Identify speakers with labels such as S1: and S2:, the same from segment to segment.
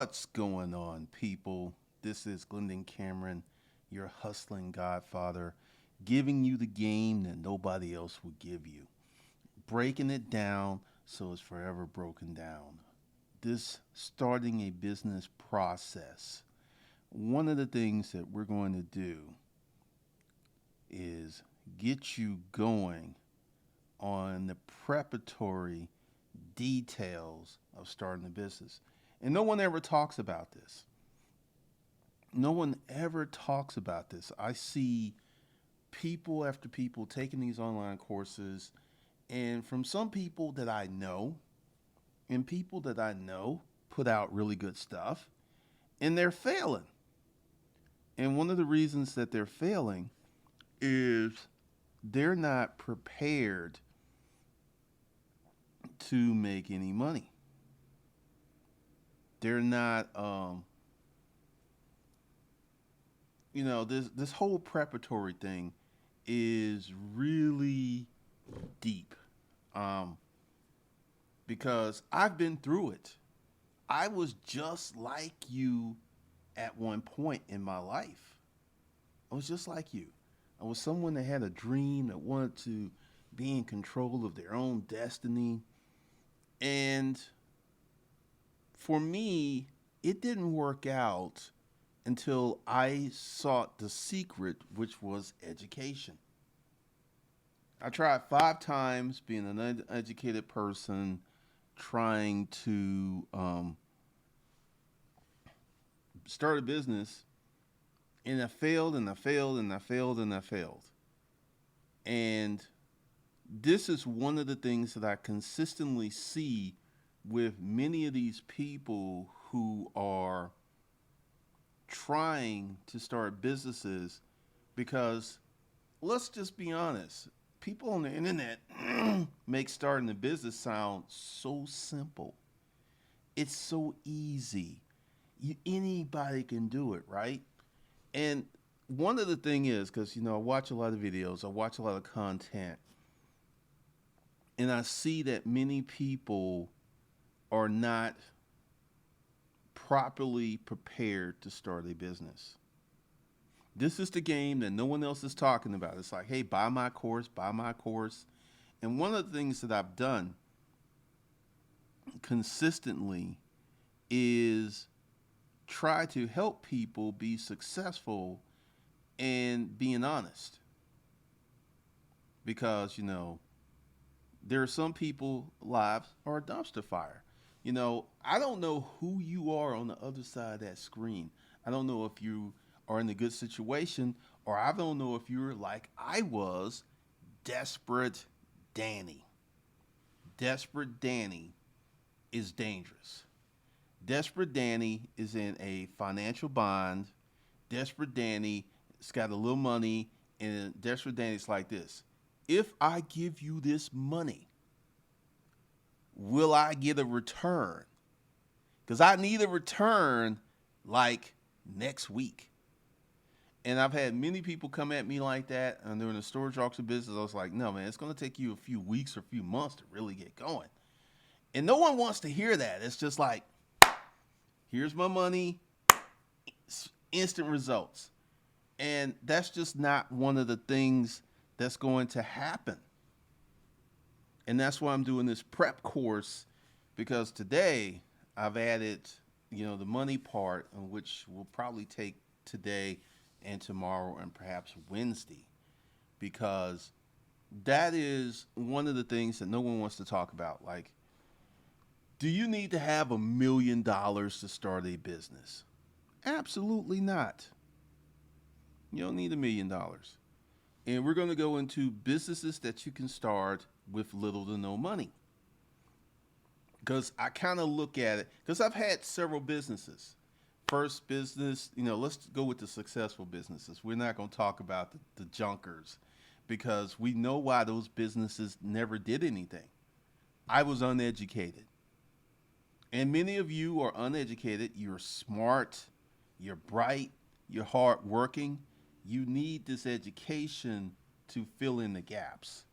S1: What's going on, people? This is Glendon Cameron, your hustling godfather, giving you the game that nobody else will give you, breaking it down so it's forever broken down. This starting a business process. One of the things that we're going to do is get you going on the preparatory details of starting a business. And no one ever talks about this. No one ever talks about this. I see people after people taking these online courses, and from some people that I know, and people that I know put out really good stuff, and they're failing. And one of the reasons that they're failing is they're not prepared to make any money. They're not, this whole preparatory thing is really deep, um, because I've been through it. I was just like you at one point in my life. I was just like you. I was someone that had a dream that wanted to be in control of their own destiny. And for me, it didn't work out until I sought the secret, which was education. I tried 5 times being an uneducated person, trying to start a business, and I failed, and I failed, and I failed, and I failed. And this is one of the things that I consistently see with many of these people who are trying to start businesses, because let's just be honest, people on the internet make starting a business sound so simple. It's so easy. Anybody can do it, right? And one of the thing is, because I watch a lot of videos, I watch a lot of content, and I see that many people are not properly prepared to start a business. This is the game that no one else is talking about. It's like, hey, buy my course, buy my course. And one of the things that I've done consistently is try to help people be successful and being honest. Because, there are some people lives are a dumpster fire. I don't know who you are on the other side of that screen. I don't know if you are in a good situation, or I don't know if you're like I was, desperate Danny. Desperate Danny is dangerous. Desperate Danny is in a financial bind. Desperate Danny has got a little money, and Desperate Danny's like this: if I give you this money, will I get a return? Because I need a return like next week. And I've had many people come at me like that. And during the storage auction business, I was like, no, man, it's going to take you a few weeks or a few months to really get going. And no one wants to hear that. It's just like, here's my money, instant results. And that's just not one of the things that's going to happen. And that's why I'm doing this prep course, because today I've added, the money part, which will probably take today and tomorrow and perhaps Wednesday, because that is one of the things that no one wants to talk about. Like, do you need to have $1 million to start a business? Absolutely not. You don't need $1 million. And we're going to go into businesses that you can start with little to no money. Because I kind of look at it, because I've had several businesses. First business, let's go with the successful businesses. We're not going to talk about the junkers, because we know why those businesses never did anything. I was uneducated. And many of you are uneducated. You're smart, you're bright, you're hardworking. You need this education to fill in the gaps.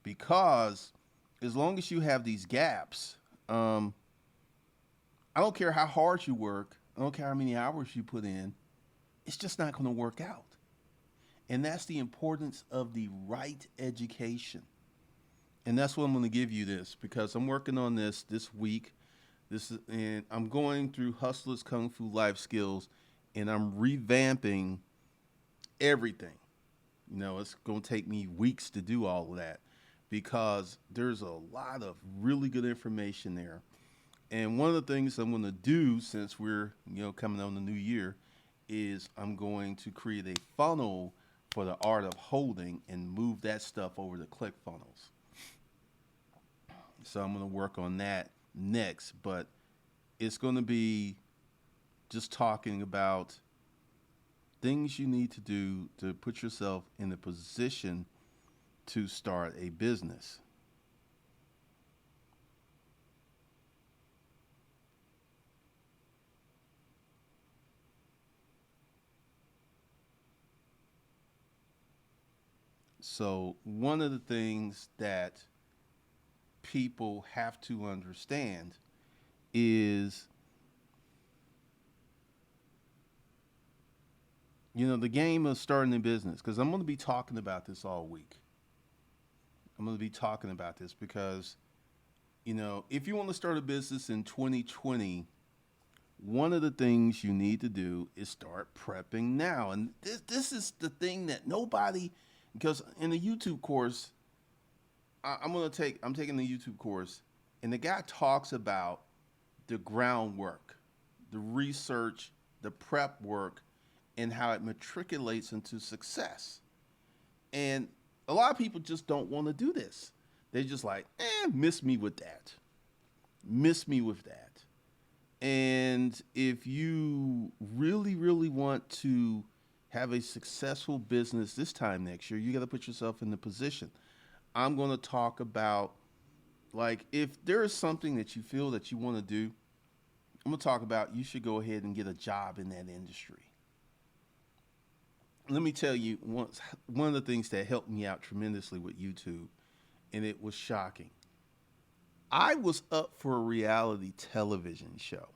S1: Because as long as you have these gaps, I don't care how hard you work. I don't care how many hours you put in. It's just not going to work out. And that's the importance of the right education. And that's what I'm going to give you this because I'm working on this week. And I'm going through Hustlers Kung Fu Life Skills, and I'm revamping everything. It's going to take me weeks to do all of that because there's a lot of really good information there. And one of the things I'm going to do since we're coming on the new year is I'm going to create a funnel for the art of holding and move that stuff over to ClickFunnels. So I'm going to work on that next, but it's going to be just talking about things you need to do to put yourself in a position to start a business. So one of the things that people have to understand is, the game of starting a business, because I'm going to be talking about this all week. I'm going to be talking about this because, if you want to start a business in 2020, one of the things you need to do is start prepping now. And this is the thing that nobody, because in the YouTube course, I'm taking the YouTube course, and the guy talks about the groundwork, the research, the prep work, and how it matriculates into success. And a lot of people just don't want to do this. They're just like, miss me with that. Miss me with that. And if you really, really want to have a successful business this time next year, you got to put yourself in the position. I'm going to talk about, like, if there is something that you feel that you want to do, I'm going to talk about you should go ahead and get a job in that industry. Let me tell you one of the things that helped me out tremendously with YouTube, and it was shocking. I was up for a reality television show,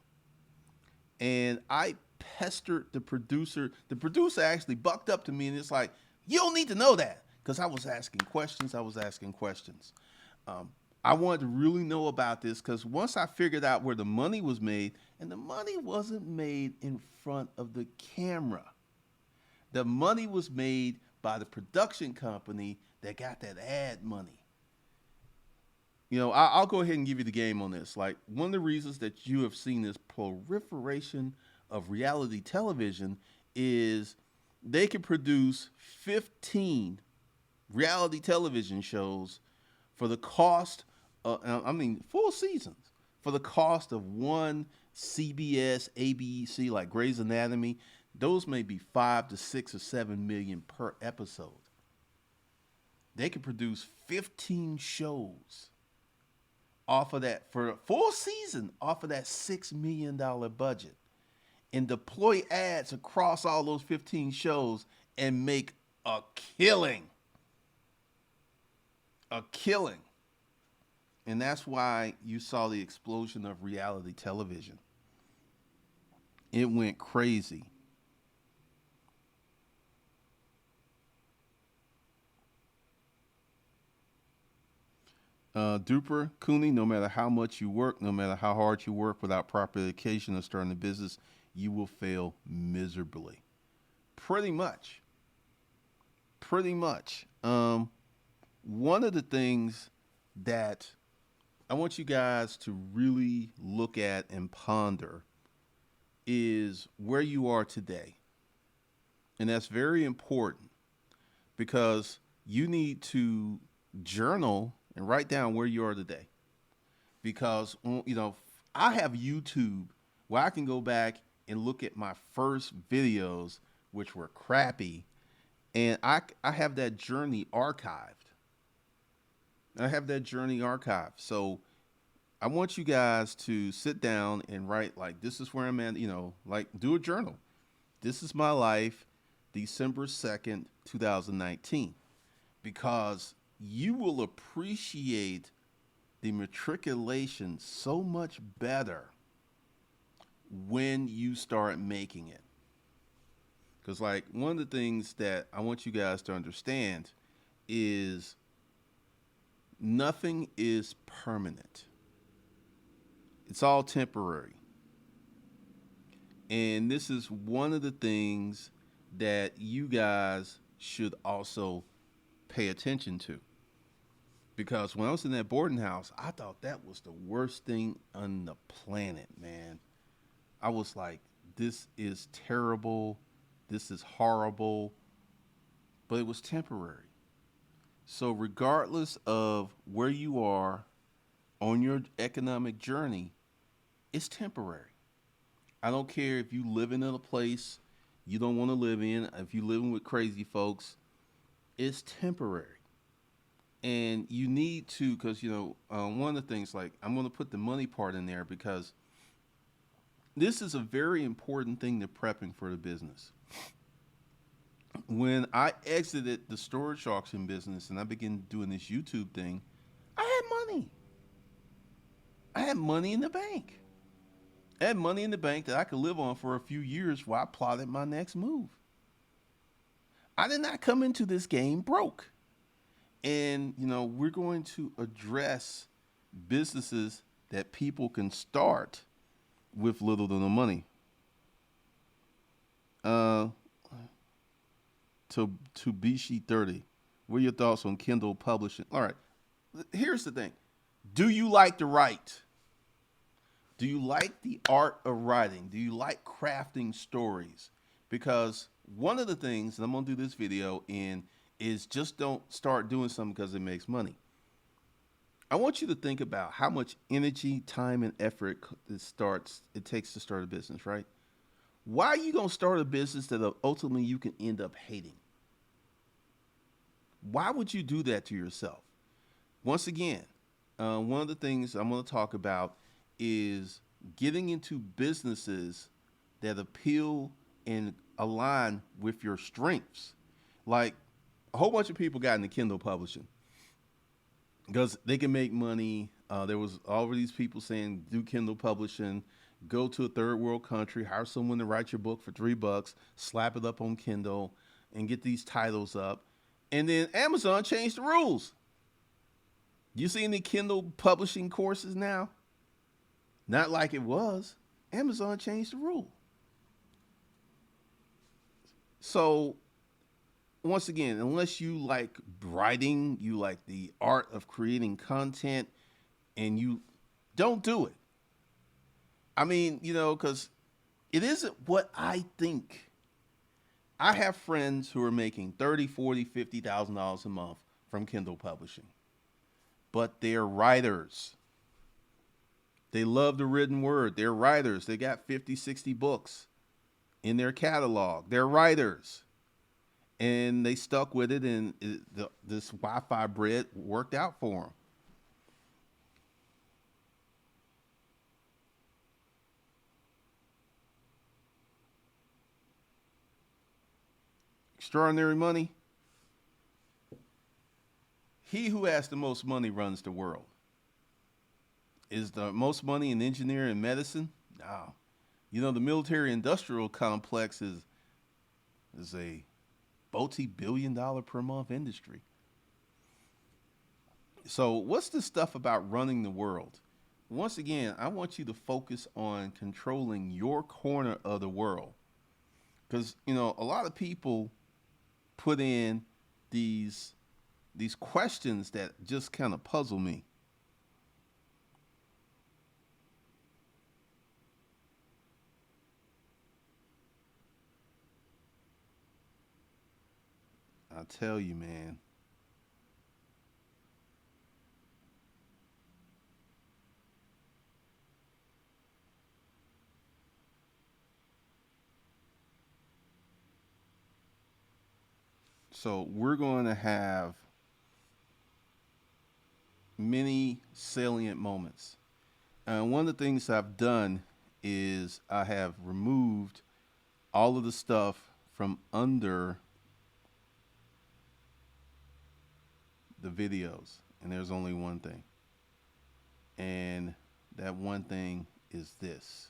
S1: and I pestered the producer. The producer actually bucked up to me, and it's like, you don't need to know that, because I was asking questions. I wanted to really know about this because once I figured out where the money was made, and the money wasn't made in front of the camera. The money was made by the production company that got that ad money. I'll go ahead and give you the game on this. Like, one of the reasons that you have seen this proliferation of reality television is they can produce 15 reality television shows for the cost full seasons, for the cost of one CBS, ABC, like Grey's Anatomy. Those may be 5 to 6 or 7 million per episode. They can produce 15 shows off of that for a full season, off of that $6 million budget, and deploy ads across all those 15 shows and make a killing. A killing. And that's why you saw the explosion of reality television. It went crazy. Duper Cooney, no matter how much you work, no matter how hard you work without proper education or starting a business, you will fail miserably. Pretty much. Pretty much. One of the things that I want you guys to really look at and ponder is where you are today. And that's very important because you need to journal and write down where you are today. Because, I have YouTube where I can go back and look at my first videos, which were crappy, and I have that journey archived. So I want you guys to sit down and write, like, this is where I'm at, like, do a journal. This is my life, December 2nd, 2019. Because you will appreciate the matriculation so much better when you start making it. Because, like, one of the things that I want you guys to understand is nothing is permanent, it's all temporary. And this is one of the things that you guys should also pay attention to. Because when I was in that boarding house, I thought that was the worst thing on the planet, man. I was like, this is terrible. This is horrible. But it was temporary. So, regardless of where you are on your economic journey, it's temporary. I don't care if you living in a place you don't want to live in, if you living with crazy folks, it's temporary. And you need to, because, one of the things, like, I'm going to put the money part in there because this is a very important thing to prepping for the business. When I exited the storage auction business and I began doing this YouTube thing, I had money. I had money in the bank. I had money in the bank that I could live on for a few years while I plotted my next move. I did not come into this game broke. And, we're going to address businesses that people can start with little to no money. To Bishi 30. What are your thoughts on Kindle publishing? All right. Here's the thing. Do you like to write? Do you like the art of writing? Do you like crafting stories? Because one of the things, and I'm going to do this video in, is just don't start doing something because it makes money. I want you to think about how much energy, time, and effort it takes to start a business, right? Why are you going to start a business that ultimately you can end up hating? Why would you do that to yourself? Once again, one of the things I'm going to talk about is getting into businesses that appeal and align with your strengths. Like, a whole bunch of people got into Kindle publishing because they can make money. There was all of these people saying, do Kindle publishing, go to a third world country, hire someone to write your book for $3, slap it up on Kindle, and get these titles up. And then Amazon changed the rules. You see any Kindle publishing courses now? Not like it was. Amazon changed the rule. So, once again, unless you like writing, you like the art of creating content, and you don't do it. I mean, because it isn't what I think. I have friends who are making $30,000, $40,000, $50,000 a month from Kindle publishing, but they're writers. They love the written word. They're writers. They got 50, 60 books in their catalog. They're writers. And they stuck with it, and this Wi-Fi bread worked out for them. Extraordinary money. He who has the most money runs the world. Is the most money in engineering and medicine? No. The military industrial complex is a multi-billion-dollar per month industry. So what's this stuff about running the world? Once again, I want you to focus on controlling your corner of the world. Because, a lot of people put in these questions that just kind of puzzle me. I tell you, man. So we're going to have many salient moments. And one of the things I've done is I have removed all of the stuff from under the videos. And there's only one thing. And that one thing is this.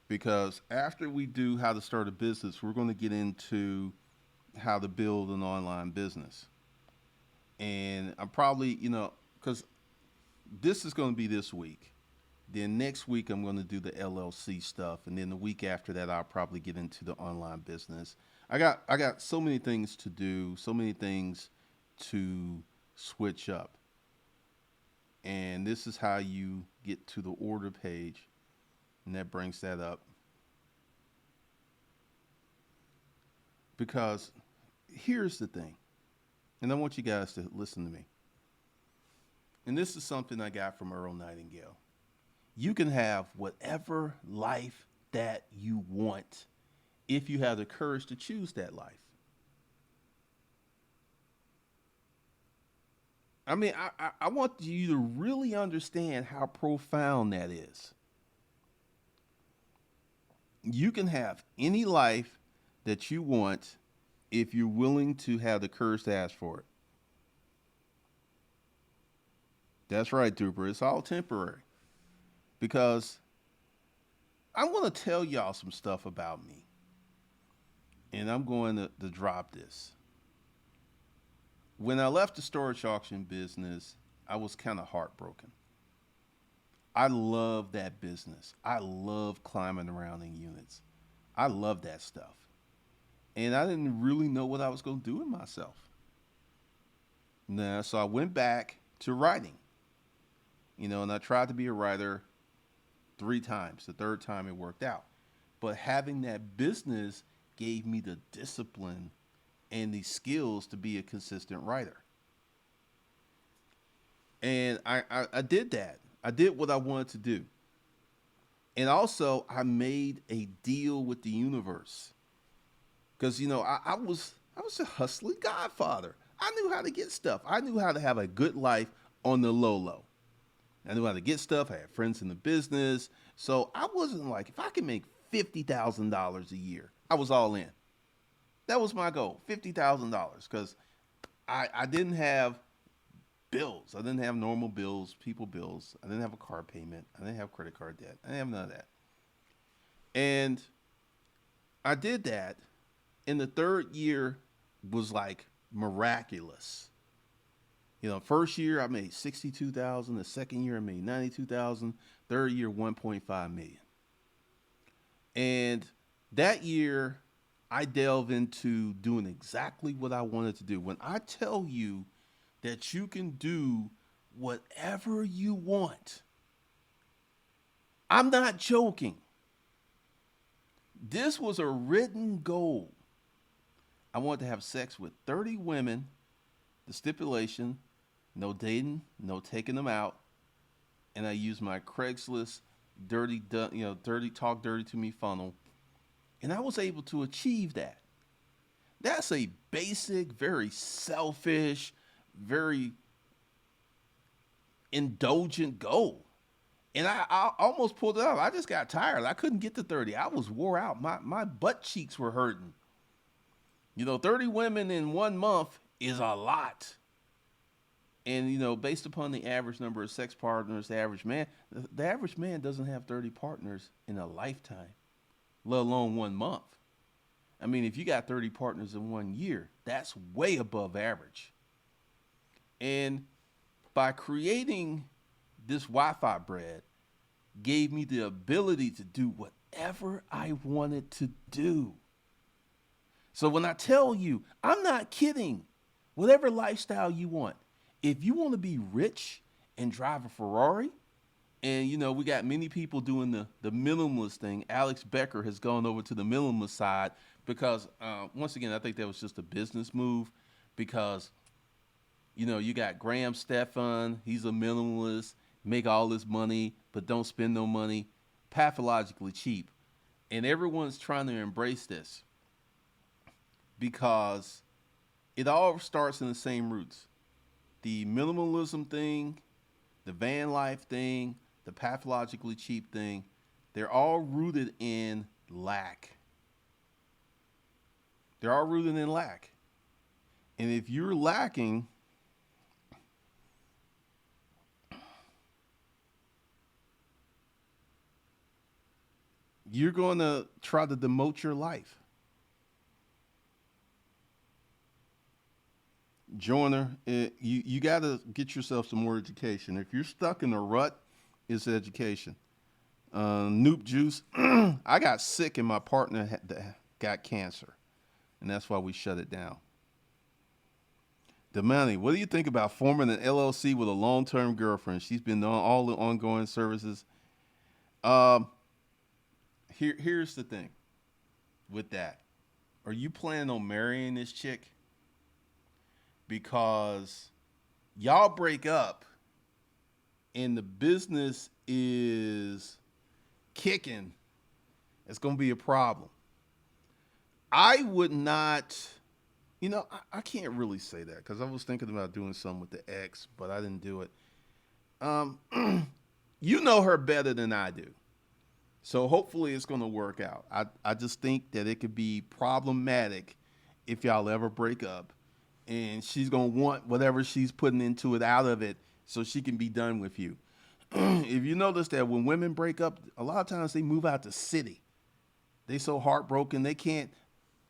S1: because after we do how to start a business, we're going to get into how to build an online business. And I'm probably, because this is going to be this week. Then next week I'm going to do the LLC stuff, and then the week after that I'll probably get into the online business. I got so many things to do, so many things to switch up. And this is how you get to the order page, and that brings that up. Because here's the thing, and I want you guys to listen to me. And this is something I got from Earl Nightingale. You can have whatever life that you want if you have the courage to choose that life. I mean, I want you to really understand how profound that is. You can have any life that you want if you're willing to have the courage to ask for it. That's right, Duper. It's all temporary. Because I want to tell y'all some stuff about me. And I'm going to drop this. When I left the storage auction business, I was kind of heartbroken. I love that business. I love climbing around in units. I love that stuff. And I didn't really know what I was going to do with myself. Now, so I went back to writing. And I tried to be a writer 3 times. The third time it worked out. But having that business gave me the discipline and the skills to be a consistent writer. And I did that. I did what I wanted to do. And also, I made a deal with the universe. Because, I was a hustling godfather. I knew how to get stuff. I knew how to have a good life on the low. I knew how to get stuff. I had friends in the business. So I wasn't like, if I could make $50,000 a year, I was all in. That was my goal, $50,000. Because I didn't have bills. I didn't have normal bills, people bills. I didn't have a car payment. I didn't have credit card debt. I didn't have none of that. And I did that. And the third year was like miraculous. First year I made 62,000. The second year I made 92,000. Third year 1.5 million. And that year I delved into doing exactly what I wanted to do. When I tell you that you can do whatever you want, I'm not joking. This was a written goal. I wanted to have sex with 30 women. The stipulation, no dating, no taking them out. And I used my Craigslist dirty talk dirty to me funnel. And I was able to achieve that. That's a basic, very selfish, very indulgent goal. And I almost pulled it off. I just got tired. I couldn't get to 30. I was wore out. My butt cheeks were hurting. 30 women in 1 month is a lot. And, based upon the average number of sex partners, the average man doesn't have 30 partners in a lifetime, let alone 1 month. I mean, if you got 30 partners in 1 year, that's way above average. And by creating this Wi-Fi bread gave me the ability to do whatever I wanted to do. So when I tell you, I'm not kidding. Whatever lifestyle you want. If you want to be rich and drive a Ferrari, and we got many people doing the minimalist thing. Alex Becker has gone over to the minimalist side because, once again, I think that was just a business move because, you got Graham Stephan. He's a minimalist, make all this money, but don't spend no money, pathologically cheap. And everyone's trying to embrace this because it all starts in the same roots. The minimalism thing, the van life thing, the pathologically cheap thing, they're all rooted in lack. They're all rooted in lack. And if you're lacking, you're going to try to demote your life. Joiner, you got to get yourself some more education. If you're stuck in a rut, it's education. Noop juice. I got sick and my partner got cancer, and that's why we shut it down. Damani, what do you think about forming an LLC with a long-term girlfriend? She's been on all the ongoing services. Um, here's the thing with that. Are you planning on marrying this chick? Because y'all break up and the business is kicking, it's going to be a problem. I would not, I can't really say that because I was thinking about doing something with the ex, but I didn't do it. Um, you know her better than I do. So hopefully it's going to work out. I just think that it could be problematic if y'all ever break up. And she's going to want whatever she's putting into it out of it so she can be done with you. If you notice that when women break up, a lot of times they move out the city. They so heartbroken they can't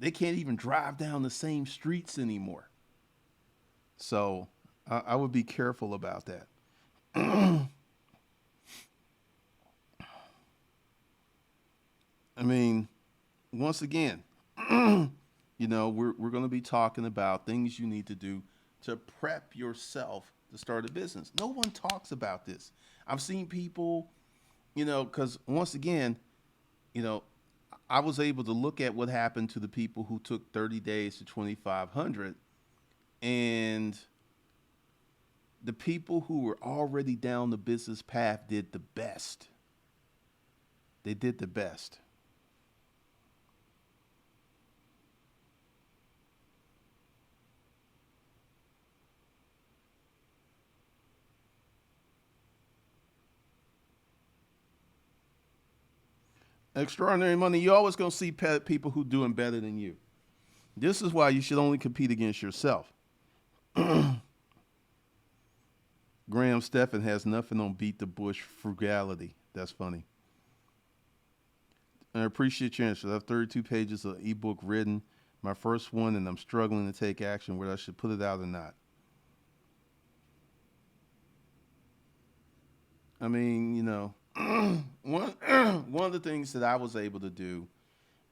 S1: even drive down the same streets anymore. So I would be careful about that. I mean, once again, we're going to be talking about things you need to do to prep yourself to start a business. No one talks about this. I've seen people, because once again, you know, I was able to look at what happened to the people who took 30 days to 2,500, and the people who were already down the business path did the best. They did the best. Extraordinary money. You're always going to see people who doing better than you. This is why you should only compete against yourself. Graham Stephan has nothing on beat the bush frugality. That's funny. I appreciate your answer. I have 32 pages of ebook written, my first one, and I'm struggling to take action. Whether I should put it out or not. I mean, one one of the things that I was able to do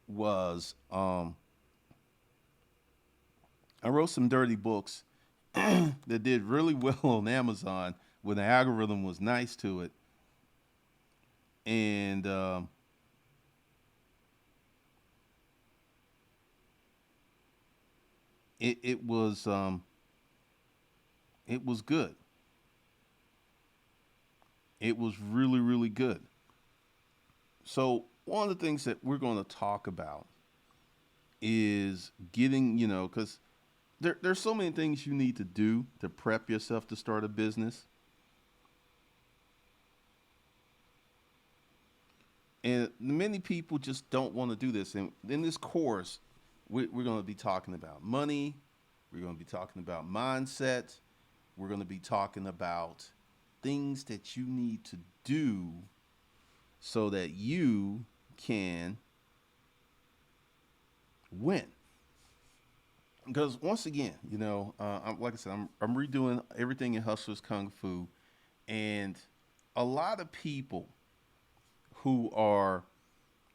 S1: was I wrote some dirty books that did really well on Amazon when the algorithm was nice to it, and it was good. It was really really good. So one of the things that we're going to talk about is getting, because there's so many things you need to do to prep yourself to start a business. And many people just don't want to do this. And in this course, we're going to be talking about money. We're going to be talking about mindset. We're going to be talking about things that you need to do so that you can win. Because once again, like I said, I'm redoing everything in Hustlers Kung Fu, and a lot of people who are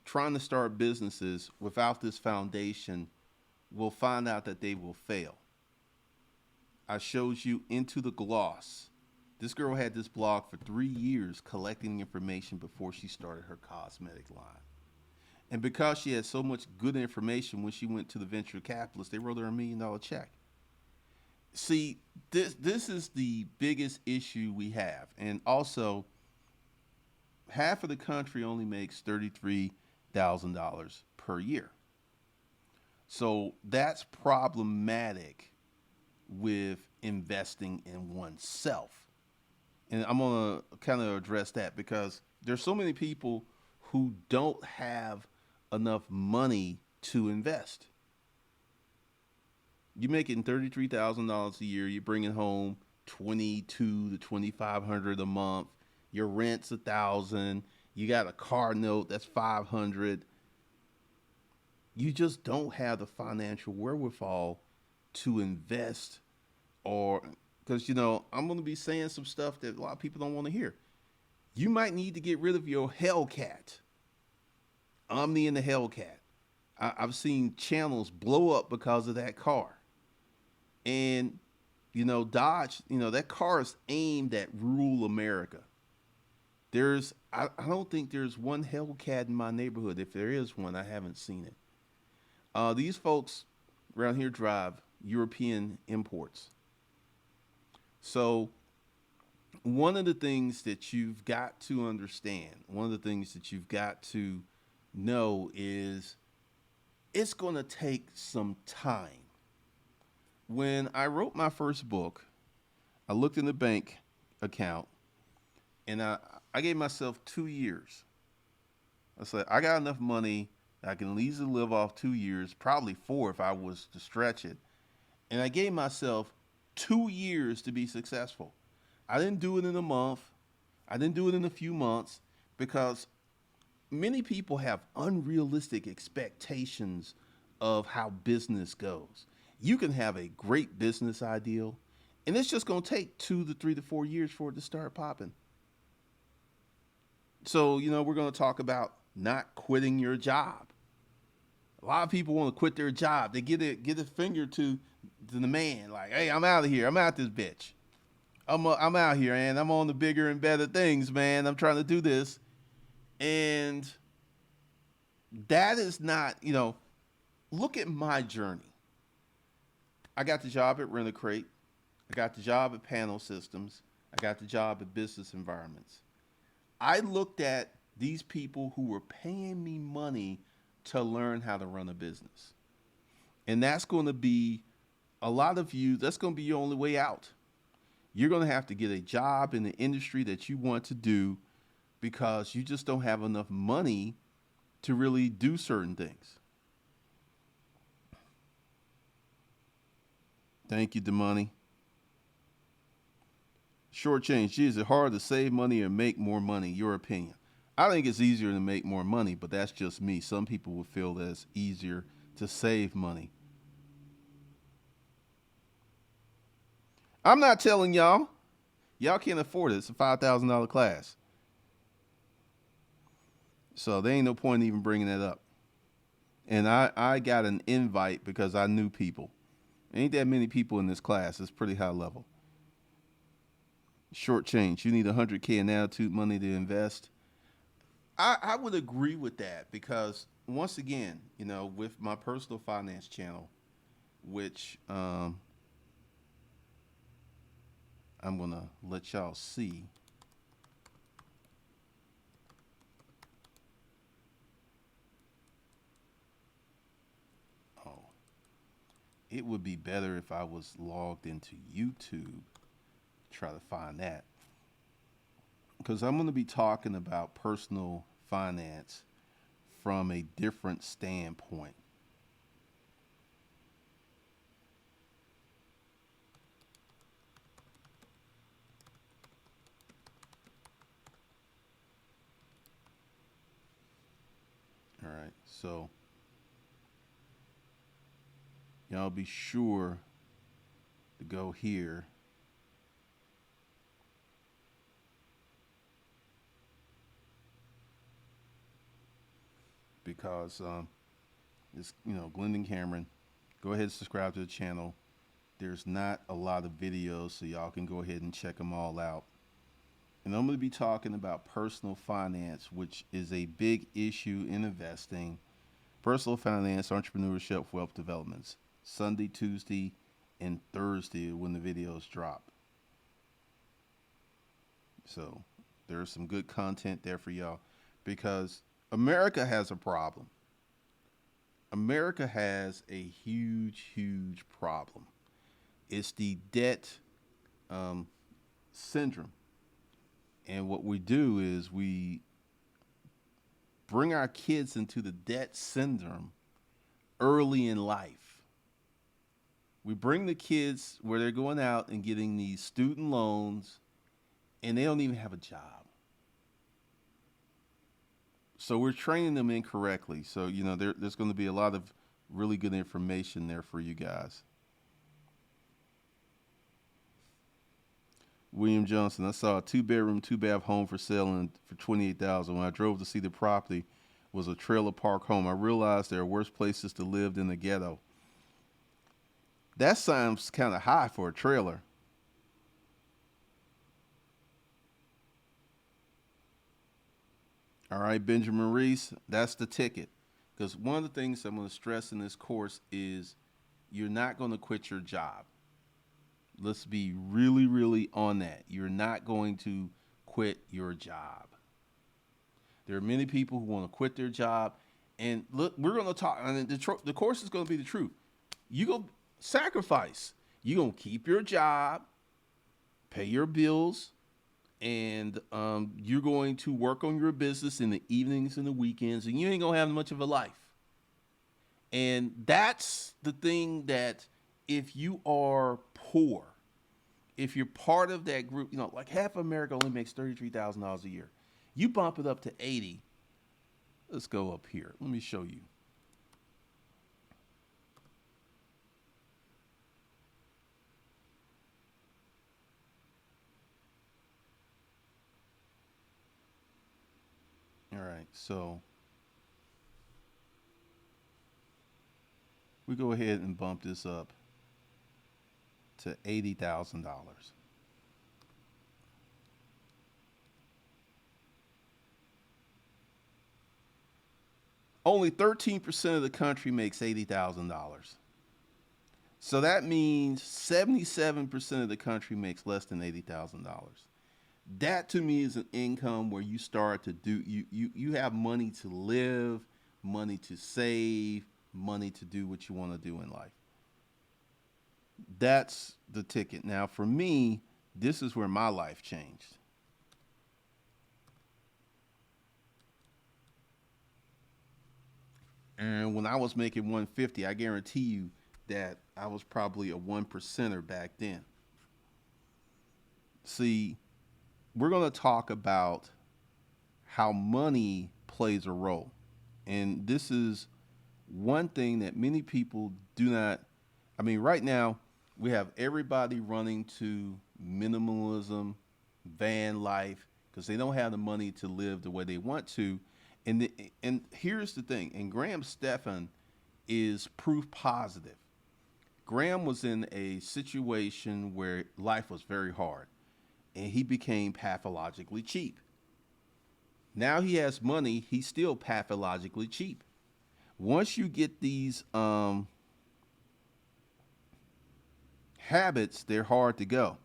S1: trying to start businesses without this foundation will find out that they will fail. I showed you Into the Gloss. This girl had this blog for 3 years collecting information before she started her cosmetic line. And because she had so much good information, when she went to the venture capitalist, they wrote her $1 million check. See, this is the biggest issue we have. And also, half of the country only makes $33,000 per year. So that's problematic with investing in oneself. And I'm going to kind of address that because there's so many people who don't have enough money to invest. You're making $33,000 a year. You're bringing home 22 to 2,500 a month. Your rent's 1,000. You got a car note that's 500. You just don't have the financial wherewithal to invest, or because I'm going to be saying some stuff that a lot of people don't want to hear. You might need to get rid of your Hellcat, Omni and the Hellcat. I've seen channels blow up because of that car. And, Dodge, that car is aimed at rural America. I don't think there's one Hellcat in my neighborhood. If there is one, I haven't seen it. These folks around here drive European imports. So one of the things that you've got to understand, one of the things that you've got to know is it's going to take some time. When I wrote my first book, I looked in the bank account and I gave myself 2 years. I said, I got enough money that I can easily live off 2 years, probably 4 if I was to stretch it. And I gave myself 2 years to be successful. I didn't do it in a month. I didn't do it in a few months because many people have unrealistic expectations of how business goes. You can have a great business ideal, and it's just going to take 2 to 3 to 4 years for it to start popping. So, we're going to talk about not quitting your job. A lot of people want to quit their job. They get a finger to the man, like, hey, I'm out of here. I'm out this bitch. I'm out here, and I'm on the bigger and better things, man. I'm trying to do this. And that is not, look at my journey. I got the job at Rent-A-Crate. I got the job at Panel Systems. I got the job at Business Environments. I looked at these people who were paying me money to learn how to run a business. And that's going to be, a lot of you, that's going to be your only way out. You're going to have to get a job in the industry that you want to do because you just don't have enough money to really do certain things. Thank you, Damani. Short change. Gee, is it hard to save money or make more money? Your opinion. I think it's easier to make more money, but that's just me. Some people would feel that it's easier to save money. I'm not telling y'all. Y'all can't afford it. It's a $5,000 class. So there ain't no point in even bringing that up. And I got an invite because I knew people. Ain't that many people in this class. It's pretty high level. Short change. You need 100K in attitude money to invest. I would agree with that because once again, with my personal finance channel, which I'm going to let y'all see. Oh, it would be better if I was logged into YouTube. Try to find that. Because I'm going to be talking about personal finance from a different standpoint. All right, so y'all be sure to go here. Because it's, Glendon Cameron. Go ahead and subscribe to the channel. There's not a lot of videos, so y'all can go ahead and check them all out. And I'm going to be talking about personal finance, which is a big issue in investing. Personal finance, entrepreneurship, wealth developments. Sunday, Tuesday, and Thursday when the videos drop. So there's some good content there for y'all because America has a problem. America has a huge, huge problem. It's the debt syndrome. And what we do is we bring our kids into the debt syndrome early in life. We bring the kids where they're going out and getting these student loans and they don't even have a job. So we're training them incorrectly. So, there's going to be a lot of really good information there for you guys. William Johnson, I saw a 2-bedroom, 2-bath home for sale for $28,000. When I drove to see the property, was a trailer park home. I realized there are worse places to live than the ghetto. That sounds kind of high for a trailer. All right, Benjamin Reese, that's the ticket. Because one of the things I'm going to stress in this course is you're not going to quit your job. Let's be really, really on that. You're not going to quit your job. There are many people who want to quit their job. And look, we're going to talk, and the course is going to be the truth. You go sacrifice. You're going to keep your job, pay your bills, and you're going to work on your business in the evenings and the weekends, and you ain't going to have much of a life. And that's the thing that if you are poor, if you're part of that group, like half of America only makes $33,000 a year. You bump it up to 80. Let's go up here. Let me show you. All right, so we go ahead and bump this up to $80,000. Only 13% of the country makes $80,000. So that means 77% of the country makes less than $80,000. That to me is an income where you start to do you have money to live, money to save, money to do what you want to do in life. That's the ticket. Now for me, this is where my life changed. And when I was making 150, I guarantee you that I was probably a 1%er back then. See, we're going to talk about how money plays a role. And this is one thing that many people do not. I mean, right now, we have everybody running to minimalism, van life, because they don't have the money to live the way they want to. And here's the thing, and Graham Stephan is proof positive. Graham was in a situation where life was very hard, and he became pathologically cheap. Now he has money, he's still pathologically cheap. Once you get these habits, they're hard to go.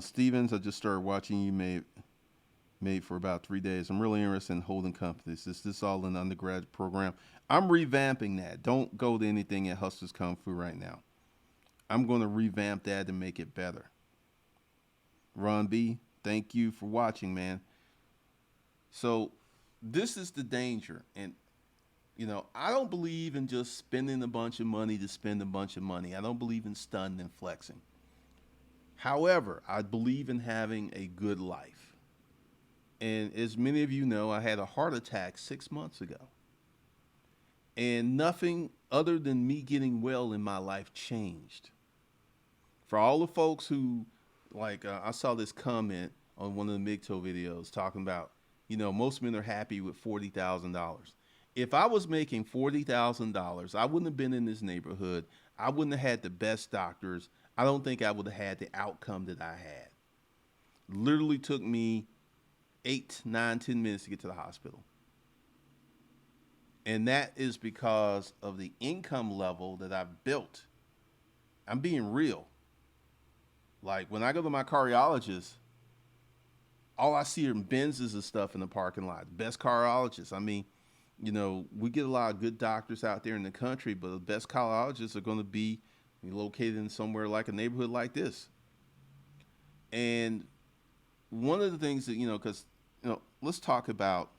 S1: Stevens, I just started watching you made for about 3 days. I'm really interested in holding companies. Is this all an undergrad program? I'm revamping that. Don't go to anything at Hustlers Kung Fu right now. I'm going to revamp that and make it better. Ron B, thank you for watching, man. So this is the danger. And, I don't believe in just spending a bunch of money to spend a bunch of money. I don't believe in stunning and flexing. However, I believe in having a good life. And as many of you know, I had a heart attack 6 months ago. And nothing other than me getting well in my life changed. For all the folks who, I saw this comment on one of the MGTOW videos talking about, most men are happy with $40,000. If I was making $40,000, I wouldn't have been in this neighborhood. I wouldn't have had the best doctors. I don't think I would have had the outcome that I had. Literally took me 8, 9, 10 minutes to get to the hospital. And that is because of the income level that I've built. I'm being real. Like when I go to my cardiologist, all I see are Benzes and stuff in the parking lot. Best cardiologists. I mean, we get a lot of good doctors out there in the country, but the best cardiologists are going to be located in somewhere like a neighborhood like this. And one of the things that, because, let's talk about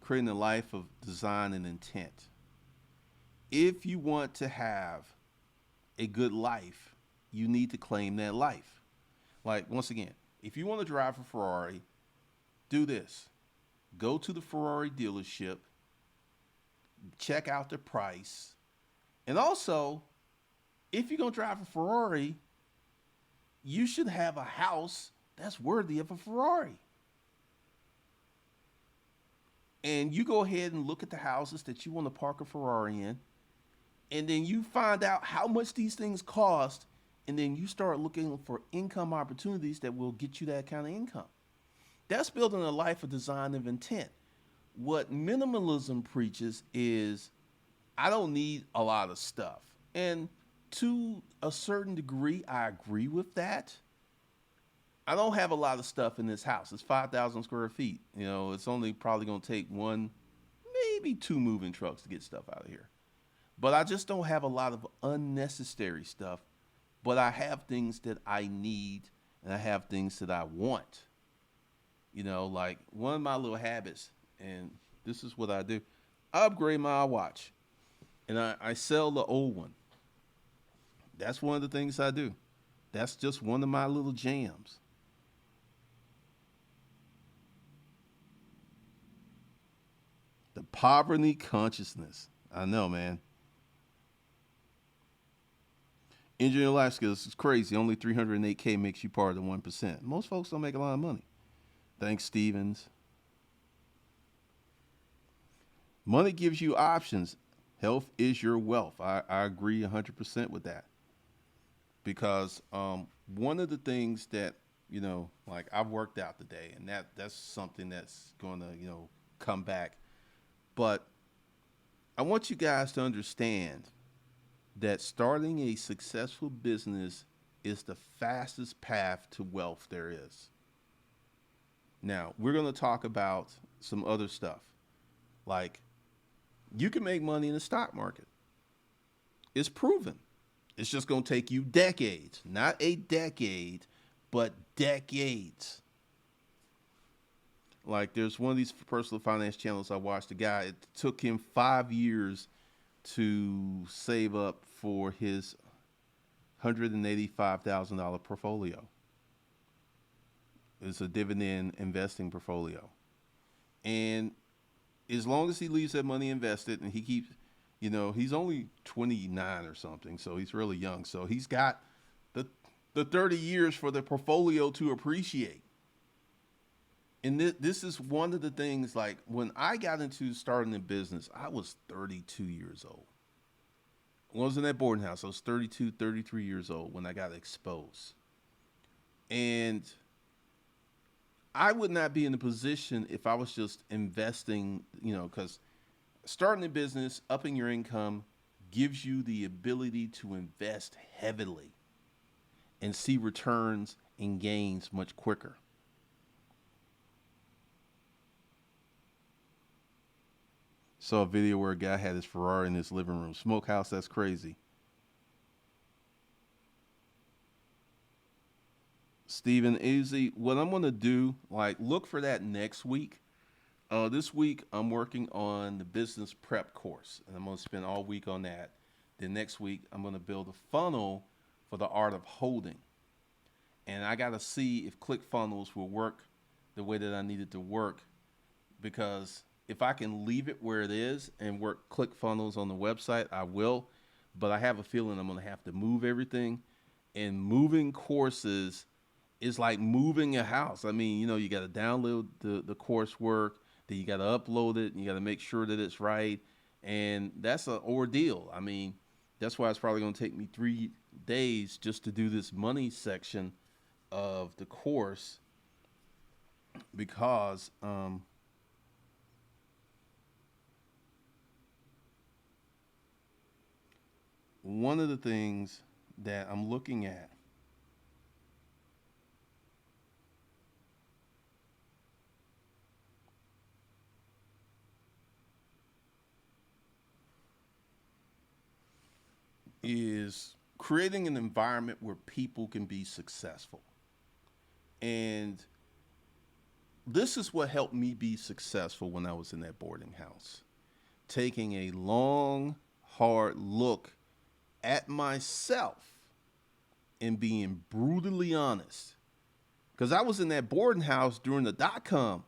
S1: creating a life of design and intent. If you want to have a good life, you need to claim that life. Like, once again, If you want to drive a Ferrari, do this. Go to the Ferrari dealership, check out the price, and also, if you're going to drive a Ferrari, you should have a house that's worthy of a Ferrari. And you go ahead and look at the houses that you want to park a Ferrari in, and then you find out how much these things cost, and then you start looking for income opportunities that will get you that kind of income. That's building a life of design of intent. What minimalism preaches is I don't need a lot of stuff. And to a certain degree, I agree with that. I don't have a lot of stuff in this house. It's 5,000 square feet. You know, it's only probably going to take one, maybe two moving trucks to get stuff out of here. But I just don't have a lot of unnecessary stuff. But I have things that I need, and I have things that I want. You know, like one of my little habits, and this is what I do. I upgrade my watch, and I sell the old one. That's one of the things I do. That's just one of my little jams. The poverty consciousness. I know, man. Engineering life skills is crazy. Only 308K makes you part of the 1%. Most folks don't make a lot of money. Thanks, Stevens. Money gives you options. Health is your wealth. I agree 100% with that. Because one of the things that, you know, like I've worked out today, and that's something that's going to, you know, come back. But I want you guys to understand that starting a successful business is the fastest path to wealth there is. Now, we're going to talk about some other stuff. Like, you can make money in the stock market. It's proven. It's just going to take you decades. Not a decade, but decades. Like, there's one of these personal finance channels I watched. A guy, it took him 5 years to save up for his $185,000 portfolio. It's a dividend investing portfolio. And as long as he leaves that money invested and he keeps, you know, he's only 29 or something, so he's really young. So he's got the 30 years for the portfolio to appreciate. And this is one of the things, like when I got into starting a business, I was 32 years old. When I was in that boarding house, I was 32, 33 years old when I got exposed. And I would not be in a position if I was just investing, you know, because starting a business, upping your income, gives you the ability to invest heavily and see returns and gains much quicker. Saw a video where a guy had his Ferrari in his living room. Smokehouse, that's crazy. Stephen Easy, what I'm going to do, like, look for that next week. This week, I'm working on the business prep course, and I'm going to spend all week on that. Then next week, I'm going to build a funnel for the art of holding. And I got to see if ClickFunnels will work the way that I need it to work, because if I can leave it where it is and work ClickFunnels on the website, I will. But I have a feeling I'm going to have to move everything. And moving courses is like moving a house. I mean, you know, you got to download the coursework, then you got to upload it, and you got to make sure that it's right. And that's an ordeal. I mean, that's why it's probably going to take me 3 days just to do this money section of the course, because one of the things that I'm looking at is creating an environment where people can be successful. And this is what helped me be successful when I was in that boarding house. Taking a long, hard look at myself and being brutally honest. Because I was in that boarding house during the .com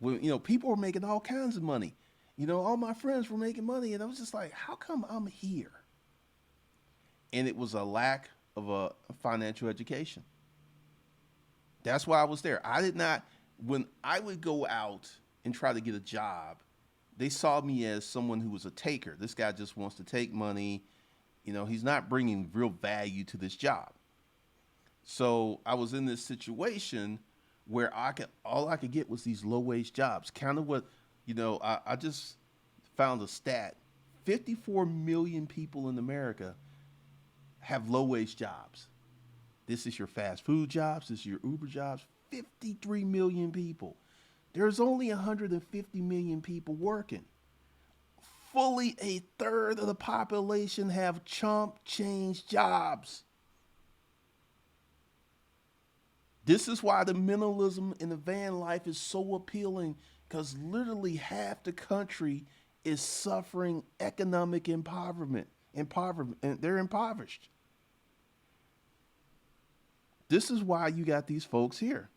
S1: when, people were making all kinds of money. All my friends were making money, and I was just like, how come I'm here? And it was a lack of a financial education. That's why I was there. I did not, when I would go out and try to get a job, they saw me as someone who was a taker. This guy just wants to take money. He's not bringing real value to this job. So I was in this situation where all I could get was these low wage jobs. Kind of what, I just found a stat. 54 million people in America have low wage jobs. This is your fast food jobs. This is your Uber jobs. 53 million people. There's only 150 million people working. Fully a third of the population have chump change jobs. This is why the minimalism in the van life is so appealing, because literally half the country is suffering economic impoverishment. And they're impoverished. This is why you got these folks here.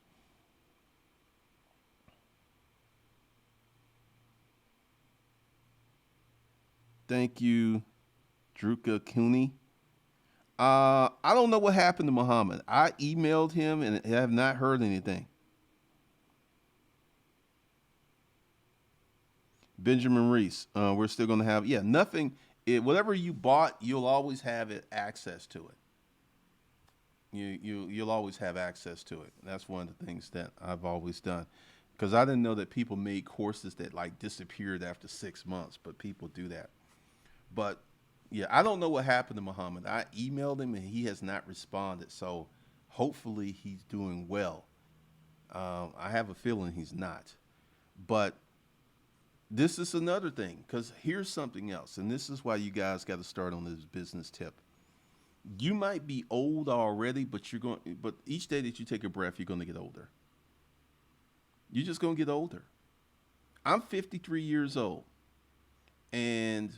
S1: Thank you, Druka Cooney. I don't know what happened to Muhammad. I emailed him and have not heard anything. Benjamin Reese, we're still going to have, nothing. Whatever you bought, you'll always have access to it. You'll always have access to it. That's one of the things that I've always done, because I didn't know that people made courses that like disappeared after 6 months, but people do that. But yeah, I don't know what happened to Muhammad. I emailed him and he has not responded. So hopefully he's doing well. I have a feeling he's not. But this is another thing, because here's something else. And this is why you guys got to start on this business tip. You might be old already, but each day that you take a breath, you're going to get older. You're just going to get older. I'm 53 years old. And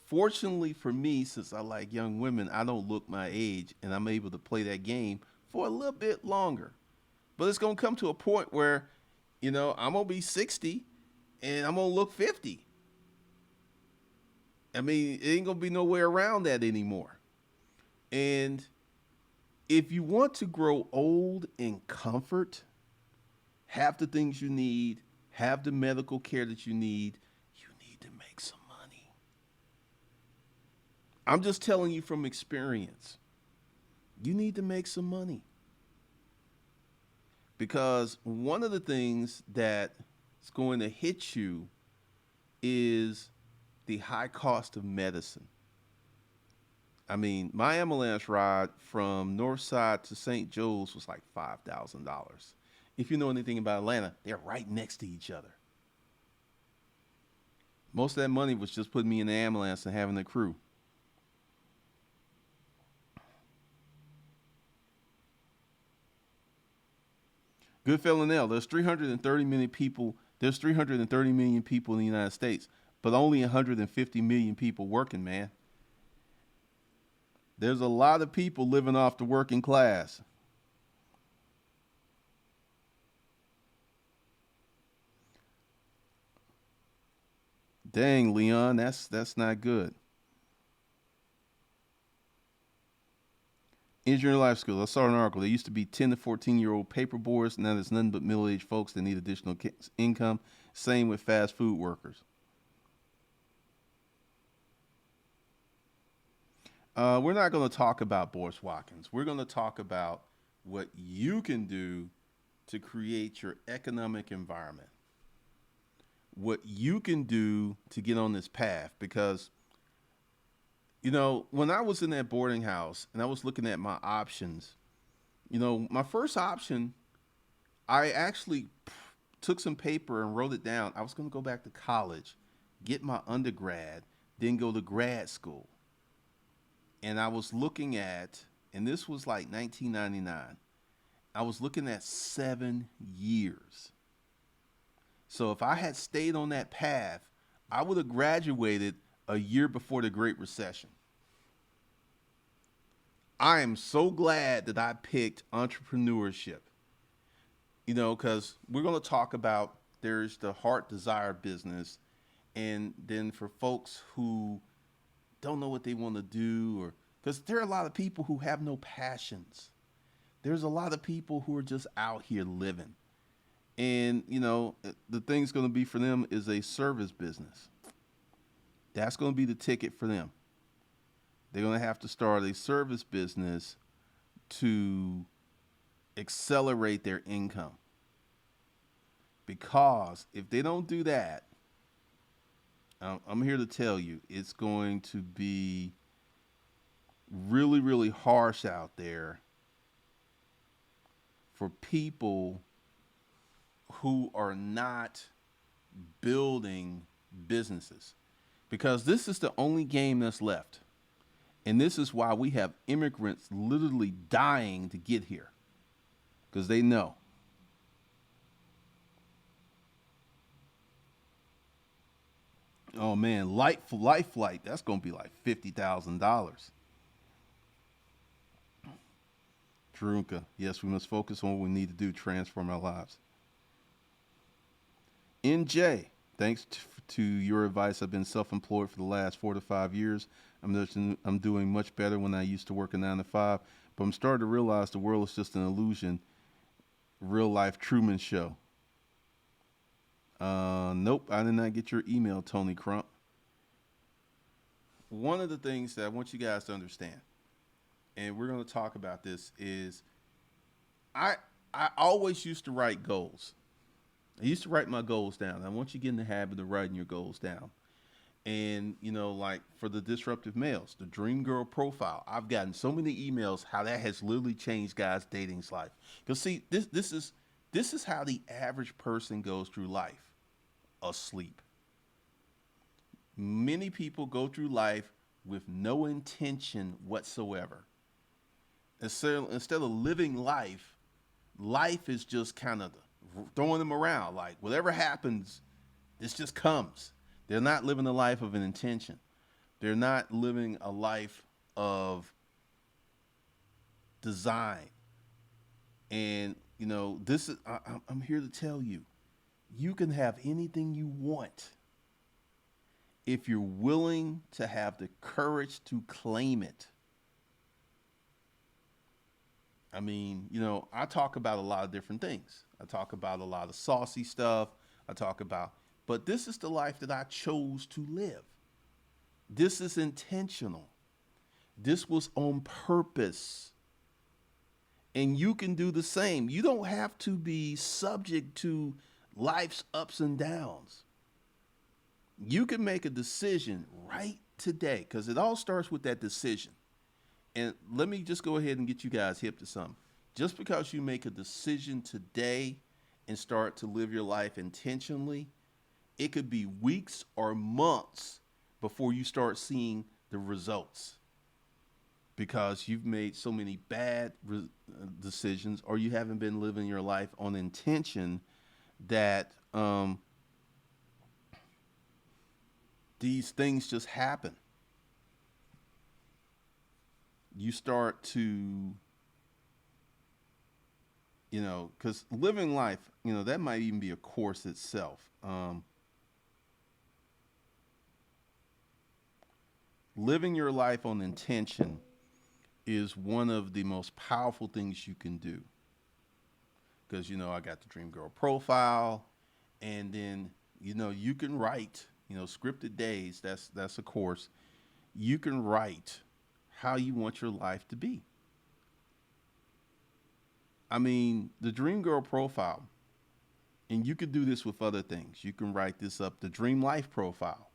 S1: fortunately for me, since I like young women, I don't look my age, and I'm able to play that game for a little bit longer. But it's going to come to a point where, I'm going to be 60 and I'm going to look 50. I mean, it ain't going to be nowhere around that anymore. And if you want to grow old in comfort, have the things you need, have the medical care that you need to make some money. I'm just telling you from experience. You need to make some money. Because one of the things that is going to hit you is the high cost of medicine. I mean, my ambulance ride from Northside to St. Joe's was like $5,000. If you know anything about Atlanta, they're right next to each other. Most of that money was just putting me in the ambulance and having the crew. Goodfellow Nell, there's 330 million people. There's 330 million people in the United States, but only 150 million people working, man. There's a lot of people living off the working class. Dang, Leon, that's not good. Engineering Life School. I saw an article. There used to be 10 to 14-year-old paper boys. Now there's nothing but middle-aged folks that need additional income. Same with fast food workers. We're not going to talk about Boris Watkins. We're going to talk about what you can do to create your economic environment. What you can do to get on this path. Because, when I was in that boarding house and I was looking at my options, my first option, I actually took some paper and wrote it down. I was going to go back to college, get my undergrad, then go to grad school. And I was looking at, and this was like 1999, I was looking at 7 years. So if I had stayed on that path, I would have graduated a year before the Great Recession. I am so glad that I picked entrepreneurship. Because we're going to talk about there's the heart desire business, and then for folks who don't know what they want to do, or because there are a lot of people who have no passions. There's a lot of people who are just out here living. And, the thing's going to be for them is a service business. That's going to be the ticket for them. They're going to have to start a service business to accelerate their income. Because if they don't do that, I'm here to tell you, it's going to be really, really harsh out there for people who are not building businesses. Because this is the only game that's left. And this is why we have immigrants literally dying to get here. Because they know. Oh man, life flight, that's going to be like $50,000. Drunka, yes, we must focus on what we need to do to transform our lives. NJ, thanks to your advice, I've been self-employed for the last 4 to 5 years. I'm doing much better when I used to work a 9 to 5, but I'm starting to realize the world is just an illusion. Real life Truman Show. Nope, I did not get your email, Tony Crump. One of the things that I want you guys to understand, and we're going to talk about this, is I always used to write goals. I used to write my goals down. I want you to get in the habit of writing your goals down. And, like for the disruptive males, the dream girl profile, I've gotten so many emails how that has literally changed guys' dating life. Because see, this is how the average person goes through life. Asleep. Many people go through life with no intention whatsoever. Instead of living life, life is just kind of throwing them around. Like whatever happens, this just comes. They're not living a life of an intention. They're not living a life of design. And, this is, I'm here to tell you, you can have anything you want if you're willing to have the courage to claim it. I mean, I talk about a lot of different things. I talk about a lot of saucy stuff. But this is the life that I chose to live. This is intentional. This was on purpose. And you can do the same. You don't have to be subject to life's ups and downs. You can make a decision right today, because it all starts with that decision. And let me just go ahead and get you guys hip to something. Just because you make a decision today and start to live your life intentionally, it could be weeks or months before you start seeing the results, because you've made so many bad decisions, or you haven't been living your life on intention, that these things just happen. You start to, because living life, that might even be a course itself. Living your life on intention is one of the most powerful things you can do. Because, I got the Dream Girl profile, and then, you can write, scripted days, that's a course. You can write how you want your life to be. I mean, the Dream Girl profile, and you could do this with other things. You can write this up, the Dream Life profile.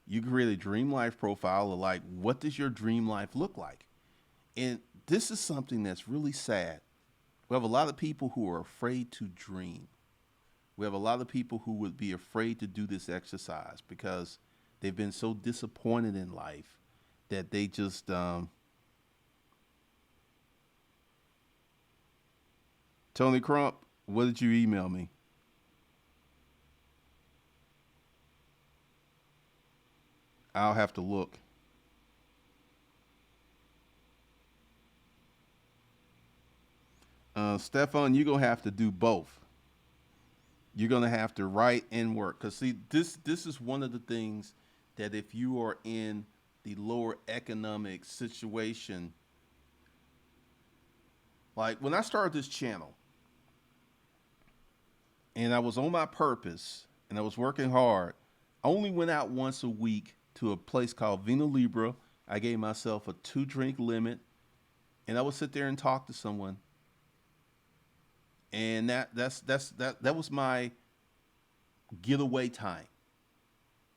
S1: You can create a dream life profile of like, what does your dream life look like? And this is something that's really sad. We have a lot of people who are afraid to dream. We have a lot of people who would be afraid to do this exercise because they've been so disappointed in life that they just, Tony Crump, what did you email me? I'll have to look. Stefan, you're gonna have to do both. You're gonna have to write and work. Cause see, this is one of the things that if you are in the lower economic situation, like when I started this channel and I was on my purpose and I was working hard, I only went out once a week to a place called Vino Libra. I gave myself a 2 drink limit, and I would sit there and talk to someone, and that was my getaway time.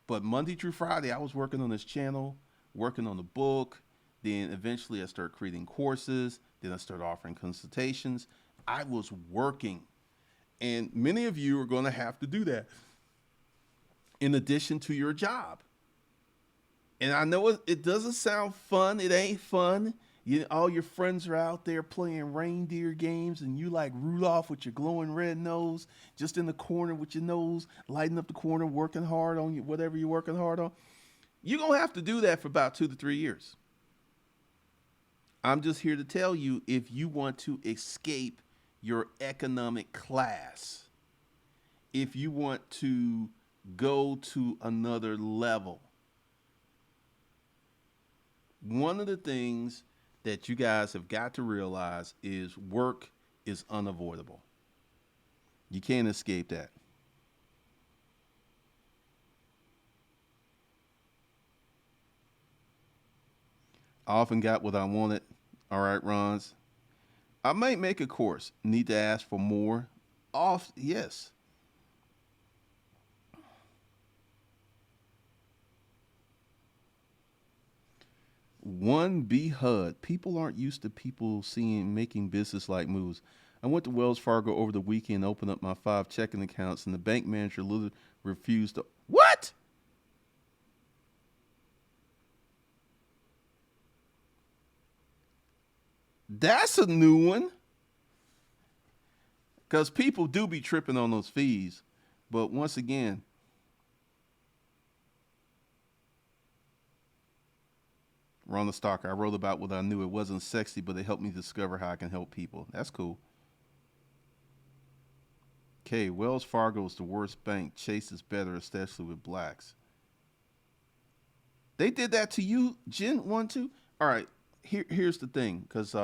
S1: But Monday through Friday, I was working on this channel, working on the book. Then eventually, I started creating courses. Then I started offering consultations. I was working, and many of you are going to have to do that in addition to your job. And I know it doesn't sound fun. It ain't fun. All your friends are out there playing reindeer games, and you like Rudolph with your glowing red nose, just in the corner with your nose, lighting up the corner, working hard on whatever you're working hard on. You're going to have to do that for about 2 to 3 years. I'm just here to tell you, if you want to escape your economic class, if you want to go to another level, one of the things that you guys have got to realize is work is unavoidable. You can't escape that. I often got what I wanted. All right, Rons. I might make a course. Need to ask for more? Off, yes. One B HUD. People aren't used to people making business like moves. I went to Wells Fargo over the weekend, opened up my 5 checking accounts, and the bank manager literally refused to. What? That's a new one. Because people do be tripping on those fees. But once again, Rhonda Stalker, I wrote about what I knew. It wasn't sexy, but it helped me discover how I can help people. That's cool. Okay, Wells Fargo is the worst bank. Chase is better, especially with blacks. They did that to you, Jen, one, two? All right, here's the thing, because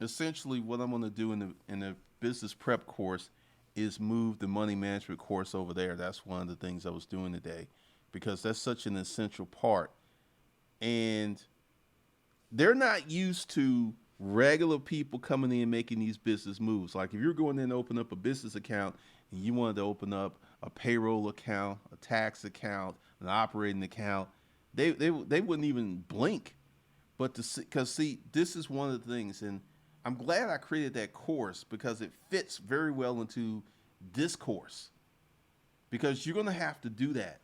S1: essentially what I'm going to do in the business prep course is move the money management course over there. That's one of the things I was doing today, because that's such an essential part. And they're not used to regular people coming in and making these business moves. Like if you're going in to open up a business account and you wanted to open up a payroll account, a tax account, an operating account, they wouldn't even blink. But because see, this is one of the things, and I'm glad I created that course because it fits very well into this course. Because you're going to have to do that,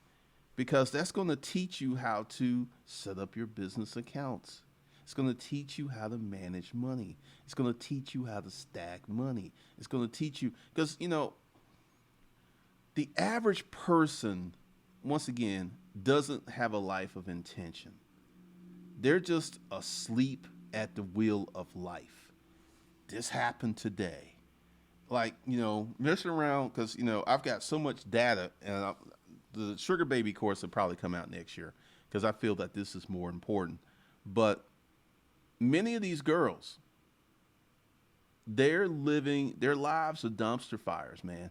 S1: because that's going to teach you how to set up your business accounts. It's going to teach you how to manage money. It's going to teach you how to stack money. It's going to teach you, because, the average person, once again, doesn't have a life of intention. They're just asleep at the wheel of life. This happened today. Like, messing around, because, I've got so much data, and the Sugar Baby course will probably come out next year because I feel that this is more important. But many of these girls, their lives are dumpster fires, man.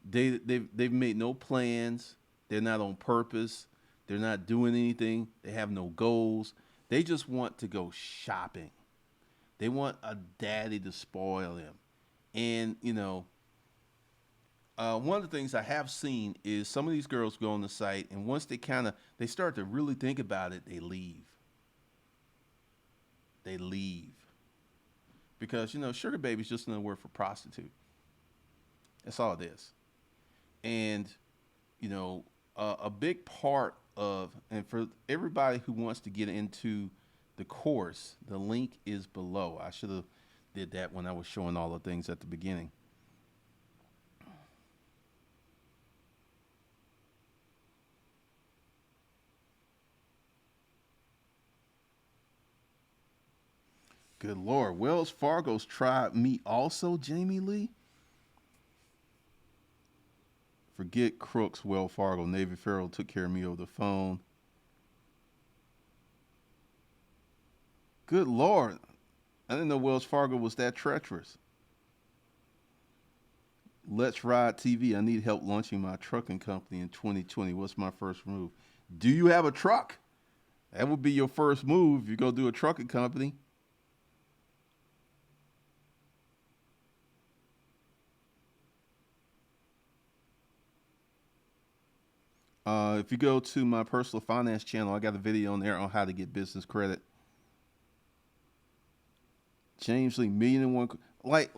S1: They've made no plans. They're not on purpose. They're not doing anything. They have no goals. They just want to go shopping. They want a daddy to spoil them. And, one of the things I have seen is some of these girls go on the site, and once they start to really think about it, they leave. They leave. Because, sugar baby is just another word for prostitute. That's all it is. And, a big part of, and for everybody who wants to get into the course, the link is below. I should have did that when I was showing all the things at the beginning. Good Lord. Wells Fargo's tried me also, Jamie Lee. Forget crooks, Wells Fargo. Navy Federal took care of me over the phone. Good Lord. I didn't know Wells Fargo was that treacherous. Let's Ride TV. I need help launching my trucking company in 2020. What's my first move? Do you have a truck? That would be your first move if you go do a trucking company. If you go to my personal finance channel, I got a video on there on how to get business credit. James Lee, million and one. All right.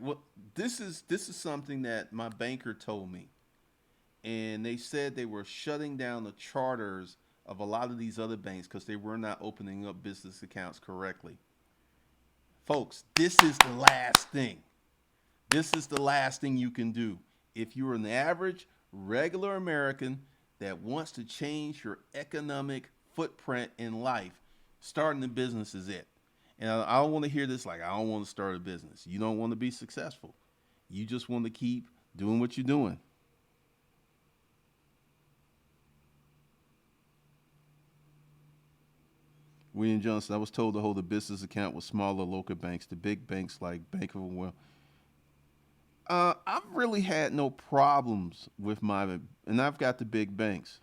S1: Well, this is something that my banker told me, and they said they were shutting down the charters of a lot of these other banks because they were not opening up business accounts correctly. Folks, this is the last thing. This is the last thing you can do. If you're an average, regular American that wants to change your economic footprint in life, starting a business is it. And I don't want to hear this like, I don't want to start a business. You don't want to be successful. You just want to keep doing what you're doing. William Johnson, I was told to hold a business account with smaller local banks. The big banks like Bank of Well, I've really had no problems with and I've got the big banks.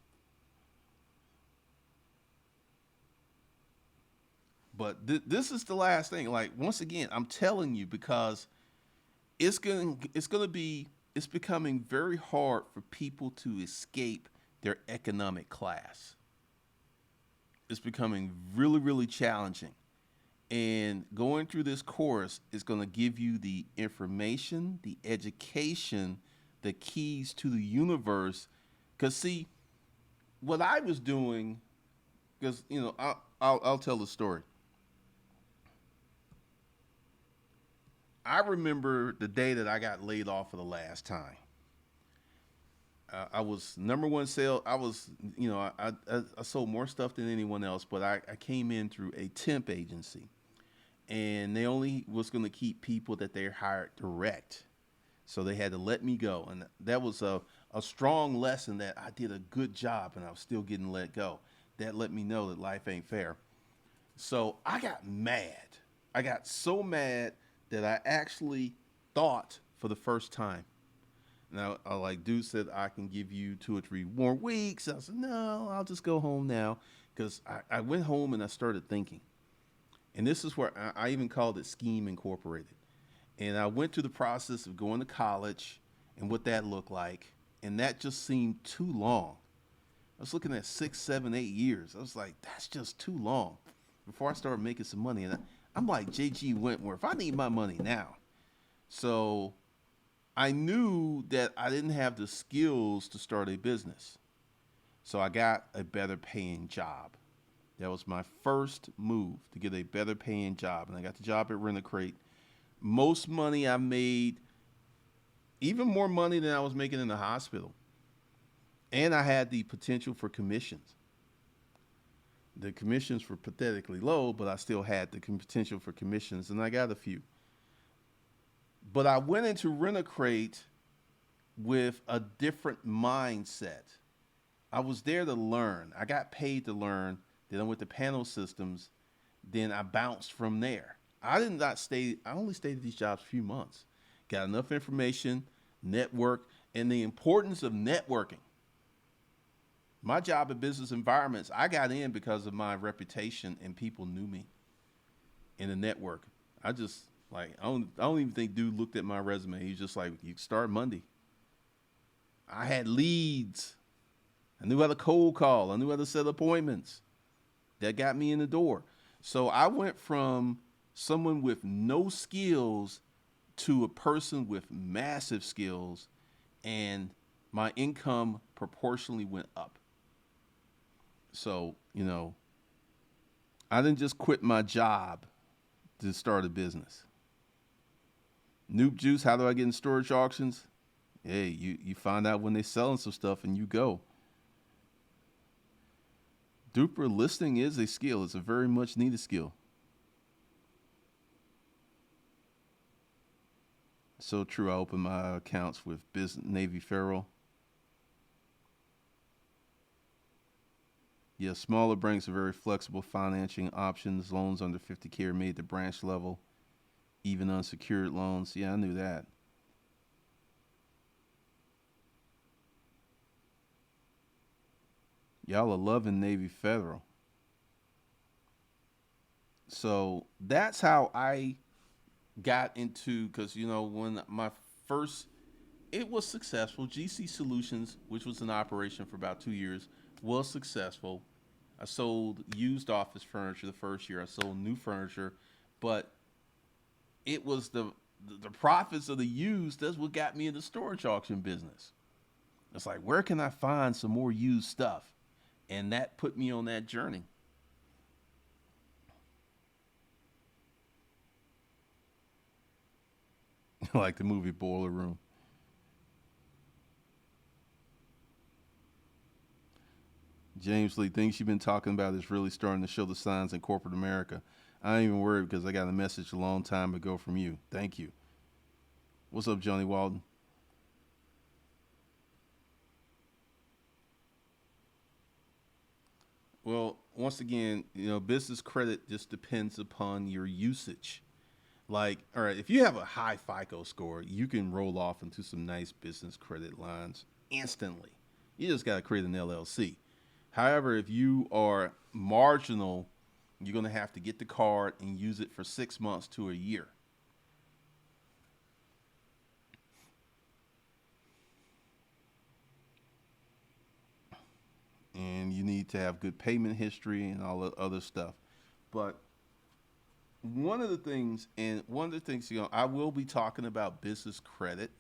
S1: But this is the last thing. Like once again, I'm telling you because it's becoming very hard for people to escape their economic class. It's becoming really, really challenging. And going through this course is going to give you the information, the education, the keys to the universe. Because, see, what I was doing, because, I'll tell the story. I remember the day that I got laid off for the last time. I was number one sale. I was, I sold more stuff than anyone else, but I came in through a temp agency, and they only was going to keep people that they hired direct, so they had to let me go, and that was a strong lesson that I did a good job, and I was still getting let go. That let me know that life ain't fair. So I got mad. I got so mad that I actually thought for the first time. Now, like dude said, I can give you 2 or 3 more weeks. I said, no, I'll just go home now. Because I went home and I started thinking. And this is where I even called it Scheme Incorporated. And I went through the process of going to college and what that looked like. And that just seemed too long. I was looking at 6, 7, 8 years. I was like, that's just too long before I started making some money. And I'm like J.G. Wentworth. I need my money now. So I knew that I didn't have the skills to start a business. So I got a better paying job. That was my first move, to get a better paying job. And I got the job at Rent-A-Crate. Most money I made, even more money than I was making in the hospital. And I had the potential for commissions. The commissions were pathetically low, but I still had the potential for commissions, and I got a few. But I went into Rent-A-Crate with a different mindset. I was there to learn. I got paid to learn. Then I went to panel systems. Then I bounced from there. I only stayed at these jobs a few months. Got enough information, network, and the importance of networking. My job at Business Environments, I got in because of my reputation and people knew me in the network. I don't even think dude looked at my resume. He's just like, you start Monday. I had leads. I knew how to cold call. I knew how to set appointments. That got me in the door. So I went from someone with no skills to a person with massive skills, and my income proportionally went up. So, I didn't just quit my job to start a business. Noob Juice, how do I get in storage auctions? Hey, you find out when they're selling some stuff and you go. Duper, listing is a skill. It's a very much needed skill. So true. I opened my accounts with business Navy Federal. Yeah, smaller banks are very flexible financing options. Loans under 50K are made at branch level, even unsecured loans. Yeah, I knew that. Y'all are loving Navy Federal. So that's how I got into, because when my first, it was successful. GC Solutions, which was in operation for about 2 years, was successful. I sold used office furniture the first year. I sold new furniture, but it was the profits of the used. That's what got me in the storage auction business. It's like, where can I find some more used stuff? And that put me on that journey. Like the movie Boiler Room. James Lee, things you've been talking about is really starting to show the signs in corporate America. I ain't even worried because I got a message a long time ago from you. Thank you. What's up, Johnny Walden? Well, once again, business credit just depends upon your usage. Like, all right, if you have a high FICO score, you can roll off into some nice business credit lines instantly. You just got to create an LLC. However, if you are marginal, you're going to have to get the card and use it for 6 months to a year. And you need to have good payment history and all the other stuff. But one of the things, I will be talking about business credit,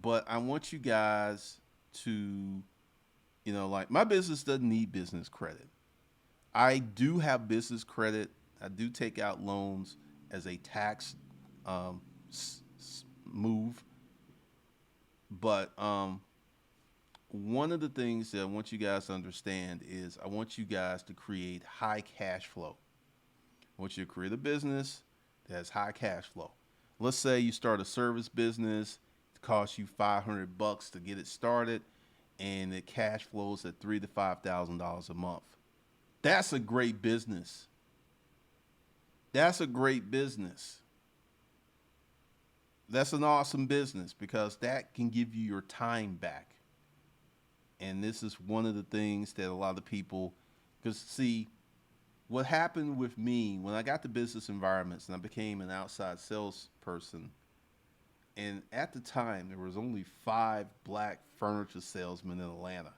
S1: but I want you guys to, like my business doesn't need business credit. I do have business credit. I do take out loans as a tax um, move, but one of the things that I want you guys to understand is I want you guys to create high cash flow. I want you to create a business that has high cash flow. Let's say you start a service business, it costs you $500 to get it started, and it cash flows at $3,000 to $5,000 a month. That's a great business. That's a great business. That's an awesome business because that can give you your time back. And this is one of the things that a lot of people, because see, what happened with me when I got to business environments and I became an outside salesperson, and at the time there was only 5 black furniture salesmen in Atlanta.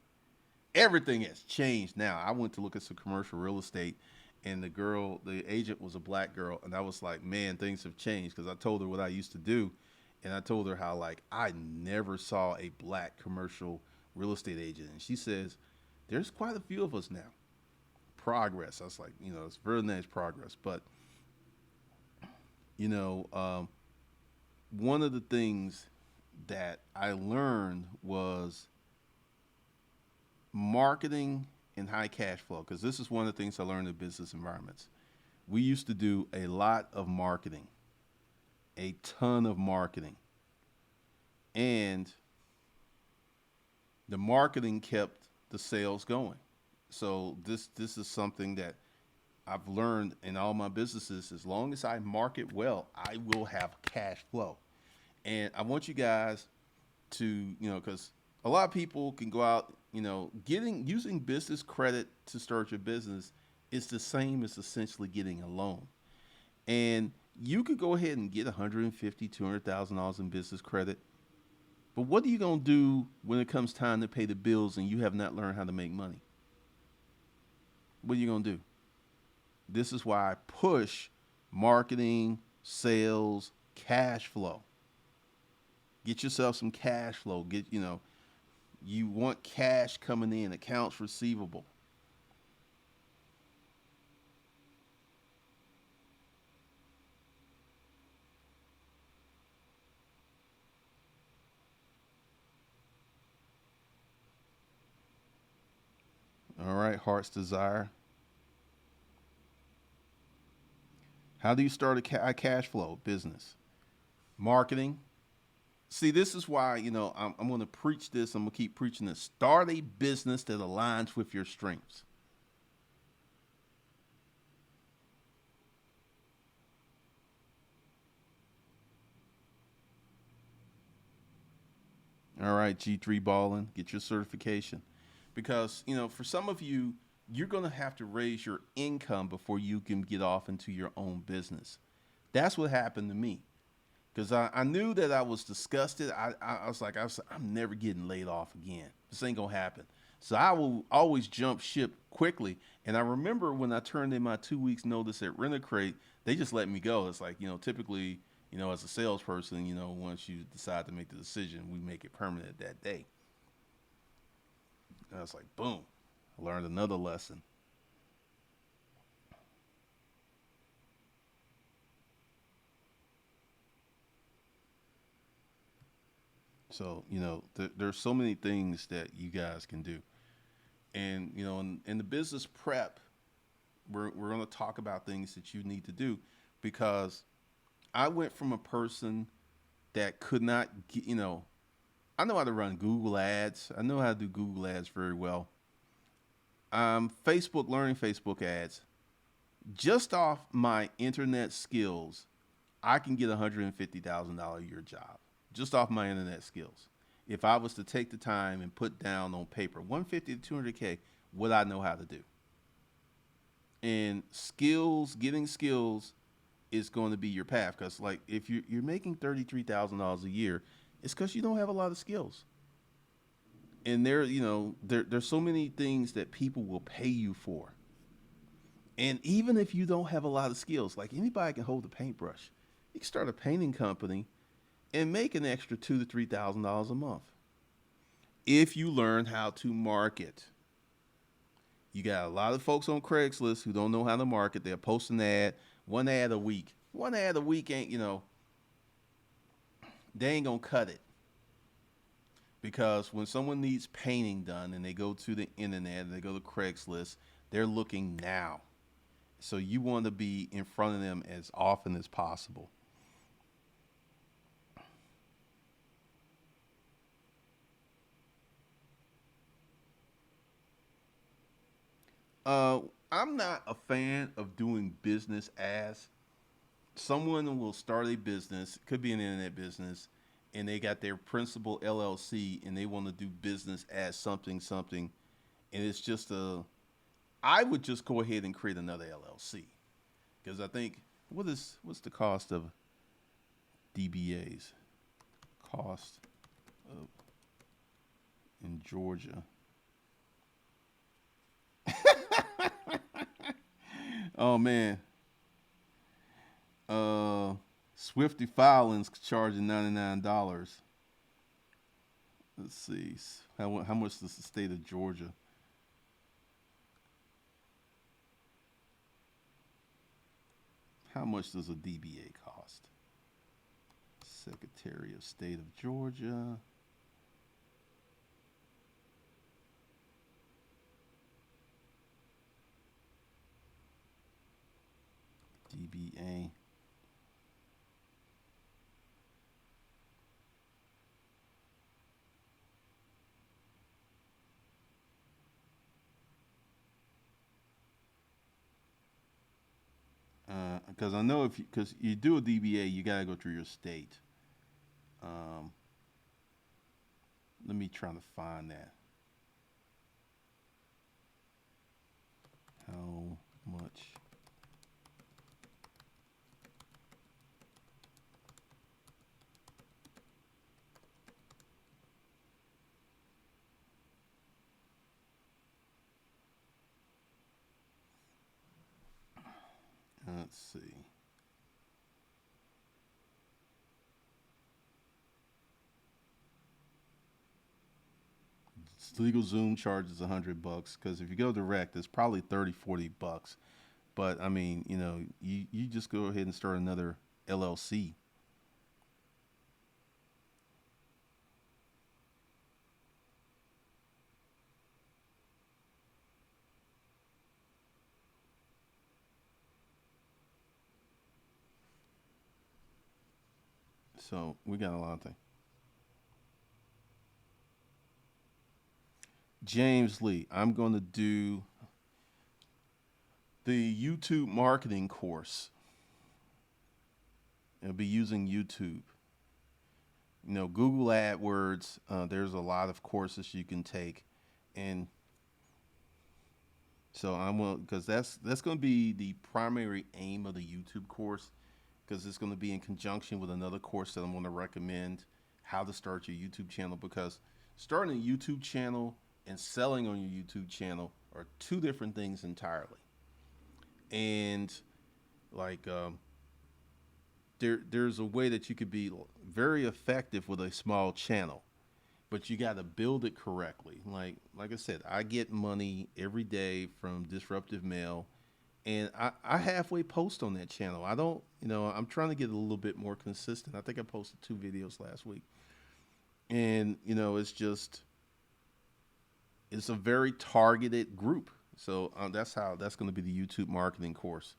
S1: Everything has changed now. I went to look at some commercial real estate, and the agent was a black girl, and I was like, man, things have changed because I told her what I used to do, and I told her how like I never saw a black commercial real estate agent, and she says, "There's quite a few of us now." Progress. I was like, it's very nice progress, but you know, um, one of the things that I learned was marketing and high cash flow because this is one of the things I learned in business environments. We used to do a lot of marketing, a ton of marketing, and the marketing kept the sales going. So this is something that I've learned in all my businesses. As long as I market well, I will have cash flow. And I want you guys to, because a lot of people can go out, getting using business credit to start your business is the same as essentially getting a loan. And you could go ahead and get 150, $200,000 in business credit. But what are you gonna do when it comes time to pay the bills and you have not learned how to make money? What are you gonna do? This is why I push marketing, sales, cash flow. Get yourself some cash flow. You want cash coming in, accounts receivable. All right, heart's desire. How do you start a cash flow business? Marketing. See, this is why, I'm going to preach this. I'm going to keep preaching this. Start a business that aligns with your strengths. All right, G3 balling, get your certification. Because, for some of you, you're going to have to raise your income before you can get off into your own business. That's what happened to me. Because I knew that I was disgusted. I was like, I'm never getting laid off again. This ain't going to happen. So I will always jump ship quickly. And I remember when I turned in my 2 weeks notice at Rent a Crate, they just let me go. It's like, typically, as a salesperson, once you decide to make the decision, we make it permanent that day. And I was like, boom, I learned another lesson. So, there's so many things that you guys can do. And, in the business prep, we're going to talk about things that you need to do because I went from a person that could not get, I know how to run Google ads. I know how to do Google ads very well. Facebook, learning Facebook ads. Just off my internet skills, I can get $150,000 a year job just off my internet skills. If I was to take the time and put down on paper 150 to 200K, what I know how to do. And skills, getting skills is going to be your path. Because like if you're making $33,000 a year, it's because you don't have a lot of skills. And there's so many things that people will pay you for. And even if you don't have a lot of skills, like anybody can hold a paintbrush. You can start a painting company and make an extra $2,000 to $3,000 a month if you learn how to market. You got a lot of folks on Craigslist who don't know how to market. They'll post an ad, one ad a week. One ad a week ain't, they ain't gonna cut it. Because when someone needs painting done and they go to the internet and they go to Craigslist, they're looking now. So you want to be in front of them as often as possible. Uh, I'm not a fan of doing business as someone will start a business, could be an internet business, and they got their principal LLC and they want to do business as something, something, and it's just I would just go ahead and create another LLC because I think what's the cost of DBAs? Cost of in Georgia. Oh man, Swifty Filings charging $99. Let's see how much does the state of Georgia? How much does a DBA cost? Secretary of State of Georgia. DBA. Because I know because you do a DBA, you gotta go through your state. Um, Let me try to find that. How much? Let's see. Legal Zoom charges $100 because if you go direct, it's probably 30, $40. But I mean, you just go ahead and start another LLC. So we got a lot of things. James Lee, I'm going to do the YouTube marketing course. It'll be using YouTube. Google AdWords. There's a lot of courses you can take, and so I'm going because that's going to be the primary aim of the YouTube course, because it's going to be in conjunction with another course that I'm going to recommend, how to start your YouTube channel. Because starting a YouTube channel and selling on your YouTube channel are two different things entirely. And like there's a way that you could be very effective with a small channel, but you got to build it correctly. Like I said, I get money every day from Disruptive Mail, and I halfway post on that channel. I don't, I'm trying to get a little bit more consistent. I think I posted 2 videos last week, and it's a very targeted group. So that's going to be the YouTube marketing course.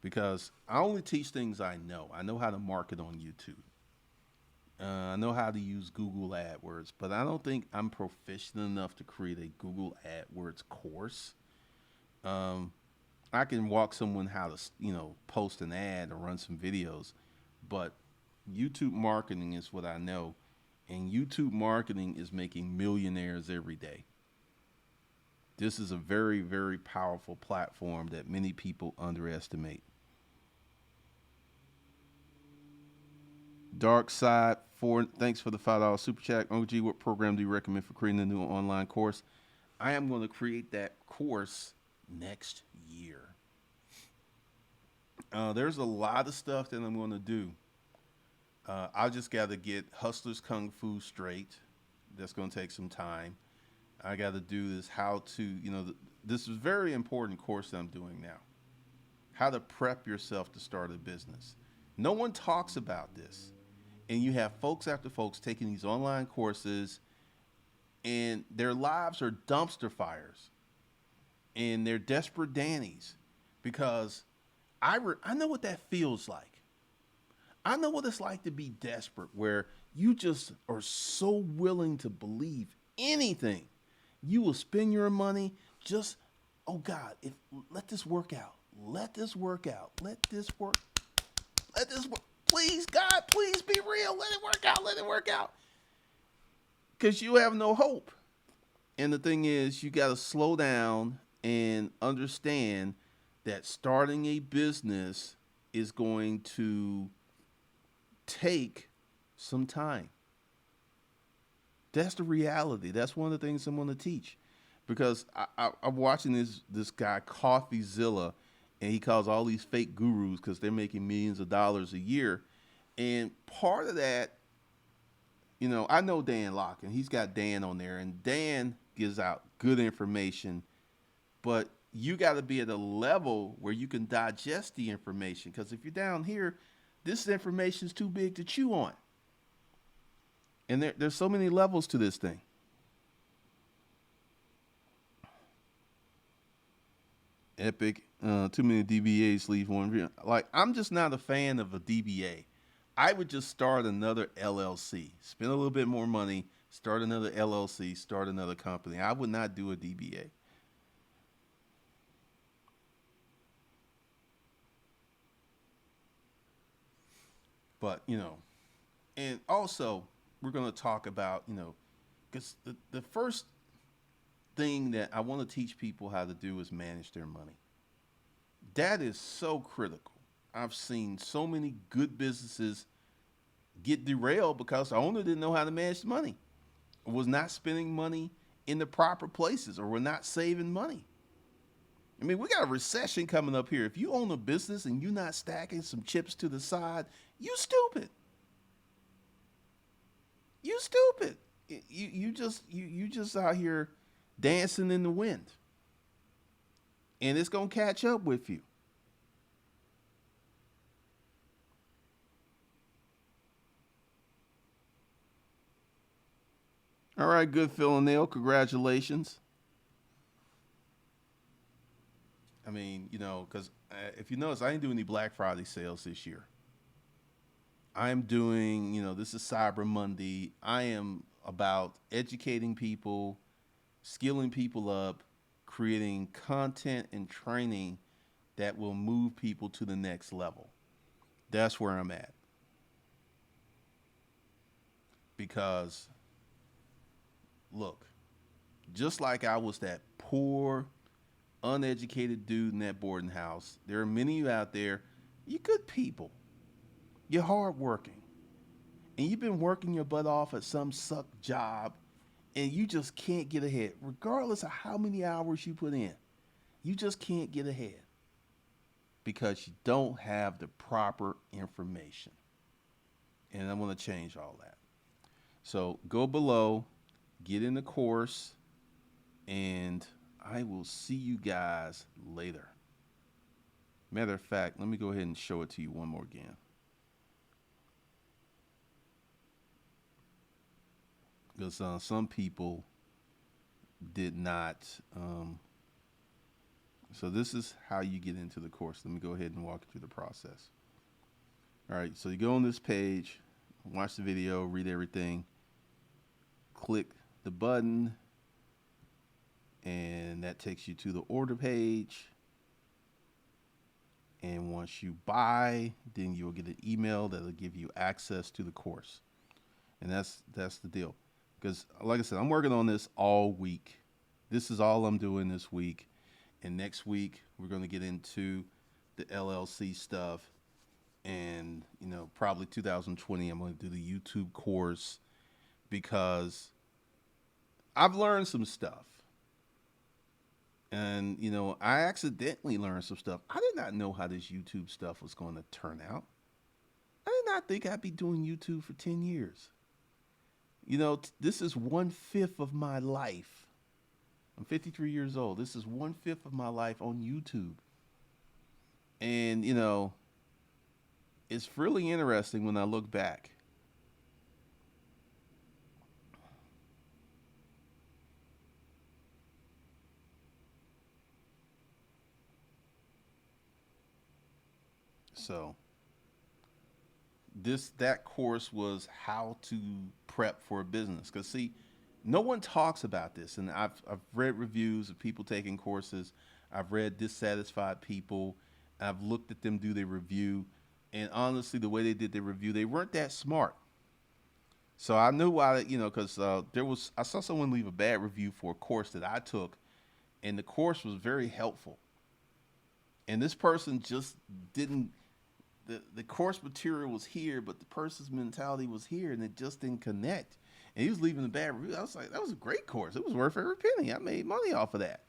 S1: Because I only teach things I know. I know how to market on YouTube. I know how to use Google AdWords, but I don't think I'm proficient enough to create a Google AdWords course. Um, I can walk someone how to, post an ad or run some videos, but YouTube marketing is what I know, and YouTube marketing is making millionaires every day. This is a very, very powerful platform that many people underestimate. Dark Side for thanks for the $5 super chat. OG, what program do you recommend for creating a new online course? I am going to create that course next year. There's a lot of stuff that I'm going to do. I just got to get Hustlers Kung Fu straight. That's going to take some time. I got to do this how to, this is a very important course that I'm doing now. How to prep yourself to start a business. No one talks about this. And you have folks after folks taking these online courses, and their lives are dumpster fires, and they're desperate Dannies, because I know what that feels like. I know what it's like to be desperate, where you just are so willing to believe anything. You will spend your money just, oh God, let this work out. Let this work out. Let this work. Let this work. Please, God, please be real. Let it work out. Let it work out. Because you have no hope. And the thing is, you got to slow down and understand that starting a business is going to take some time. That's the reality. That's one of the things I'm going to teach. Because I'm watching this guy, CoffeeZilla, and he calls all these fake gurus because they're making millions of dollars a year. And part of that, I know Dan Locke, and he's got Dan on there, and Dan gives out good information, but you got to be at a level where you can digest the information. Because if you're down here, this information is too big to chew on. And there's so many levels to this thing. Epic. Too many DBAs leave one. Like, I'm just not a fan of a DBA. I would just start another LLC, spend a little bit more money, start another LLC, start another company. I would not do a DBA. But, and also we're going to talk about, because the first thing that I want to teach people how to do is manage their money. That is so critical. I've seen so many good businesses get derailed because the owner didn't know how to manage the money, or was not spending money in the proper places, or were not saving money. I mean, we got a recession coming up here. If you own a business and you're not stacking some chips to the side, you stupid. You stupid. You just out here dancing in the wind, and it's gonna catch up with you. All right, good Phil and Neil, congratulations. I mean, because if you notice, I didn't do any Black Friday sales this year. I'm doing, this is Cyber Monday. I am about educating people, skilling people up, creating content and training that will move people to the next level. That's where I'm at. Because, look, just like I was that poor, uneducated dude in that boarding house, there are many of you out there, you're good people. You're hardworking. And you've been working your butt off at some suck job and you just can't get ahead, regardless of how many hours you put in. You just can't get ahead because you don't have the proper information. And I want to change all that. So go below, get in the course, and I will see you guys later. Matter of fact, let me go ahead and show it to you one more again. Because some people did not. So this is how you get into the course. Let me go ahead and walk you through the process. All right, so you go on this page, watch the video, read everything, click the button, and that takes you to the order page. And once you buy, then you'll get an email that'll give you access to the course. And that's the deal. Because like I said, I'm working on this all week. This is all I'm doing this week. And next week, we're going to get into the LLC stuff. And, probably 2020, I'm going to do the YouTube course because I've learned some stuff. And, I accidentally learned some stuff. I did not know how this YouTube stuff was going to turn out. I did not think I'd be doing YouTube for 10 years. This is 1/5 of my life. I'm 53 years old. This is 1/5 of my life on YouTube. And, it's really interesting when I look back. So that course was how to prep for a business. Because see, no one talks about this, and I've read reviews of people taking courses. I've read dissatisfied people. I've looked at them do their review, and honestly, the way they did their review, they weren't that smart. So I knew why, because I saw someone leave a bad review for a course that I took, and the course was very helpful. And this person just didn't. The course material was here, but the person's mentality was here, and it just didn't connect. And he was leaving a bad review. I was like, that was a great course. It was worth every penny. I made money off of that.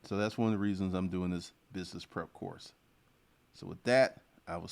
S1: So that's one of the reasons I'm doing this business prep course. So with that, I will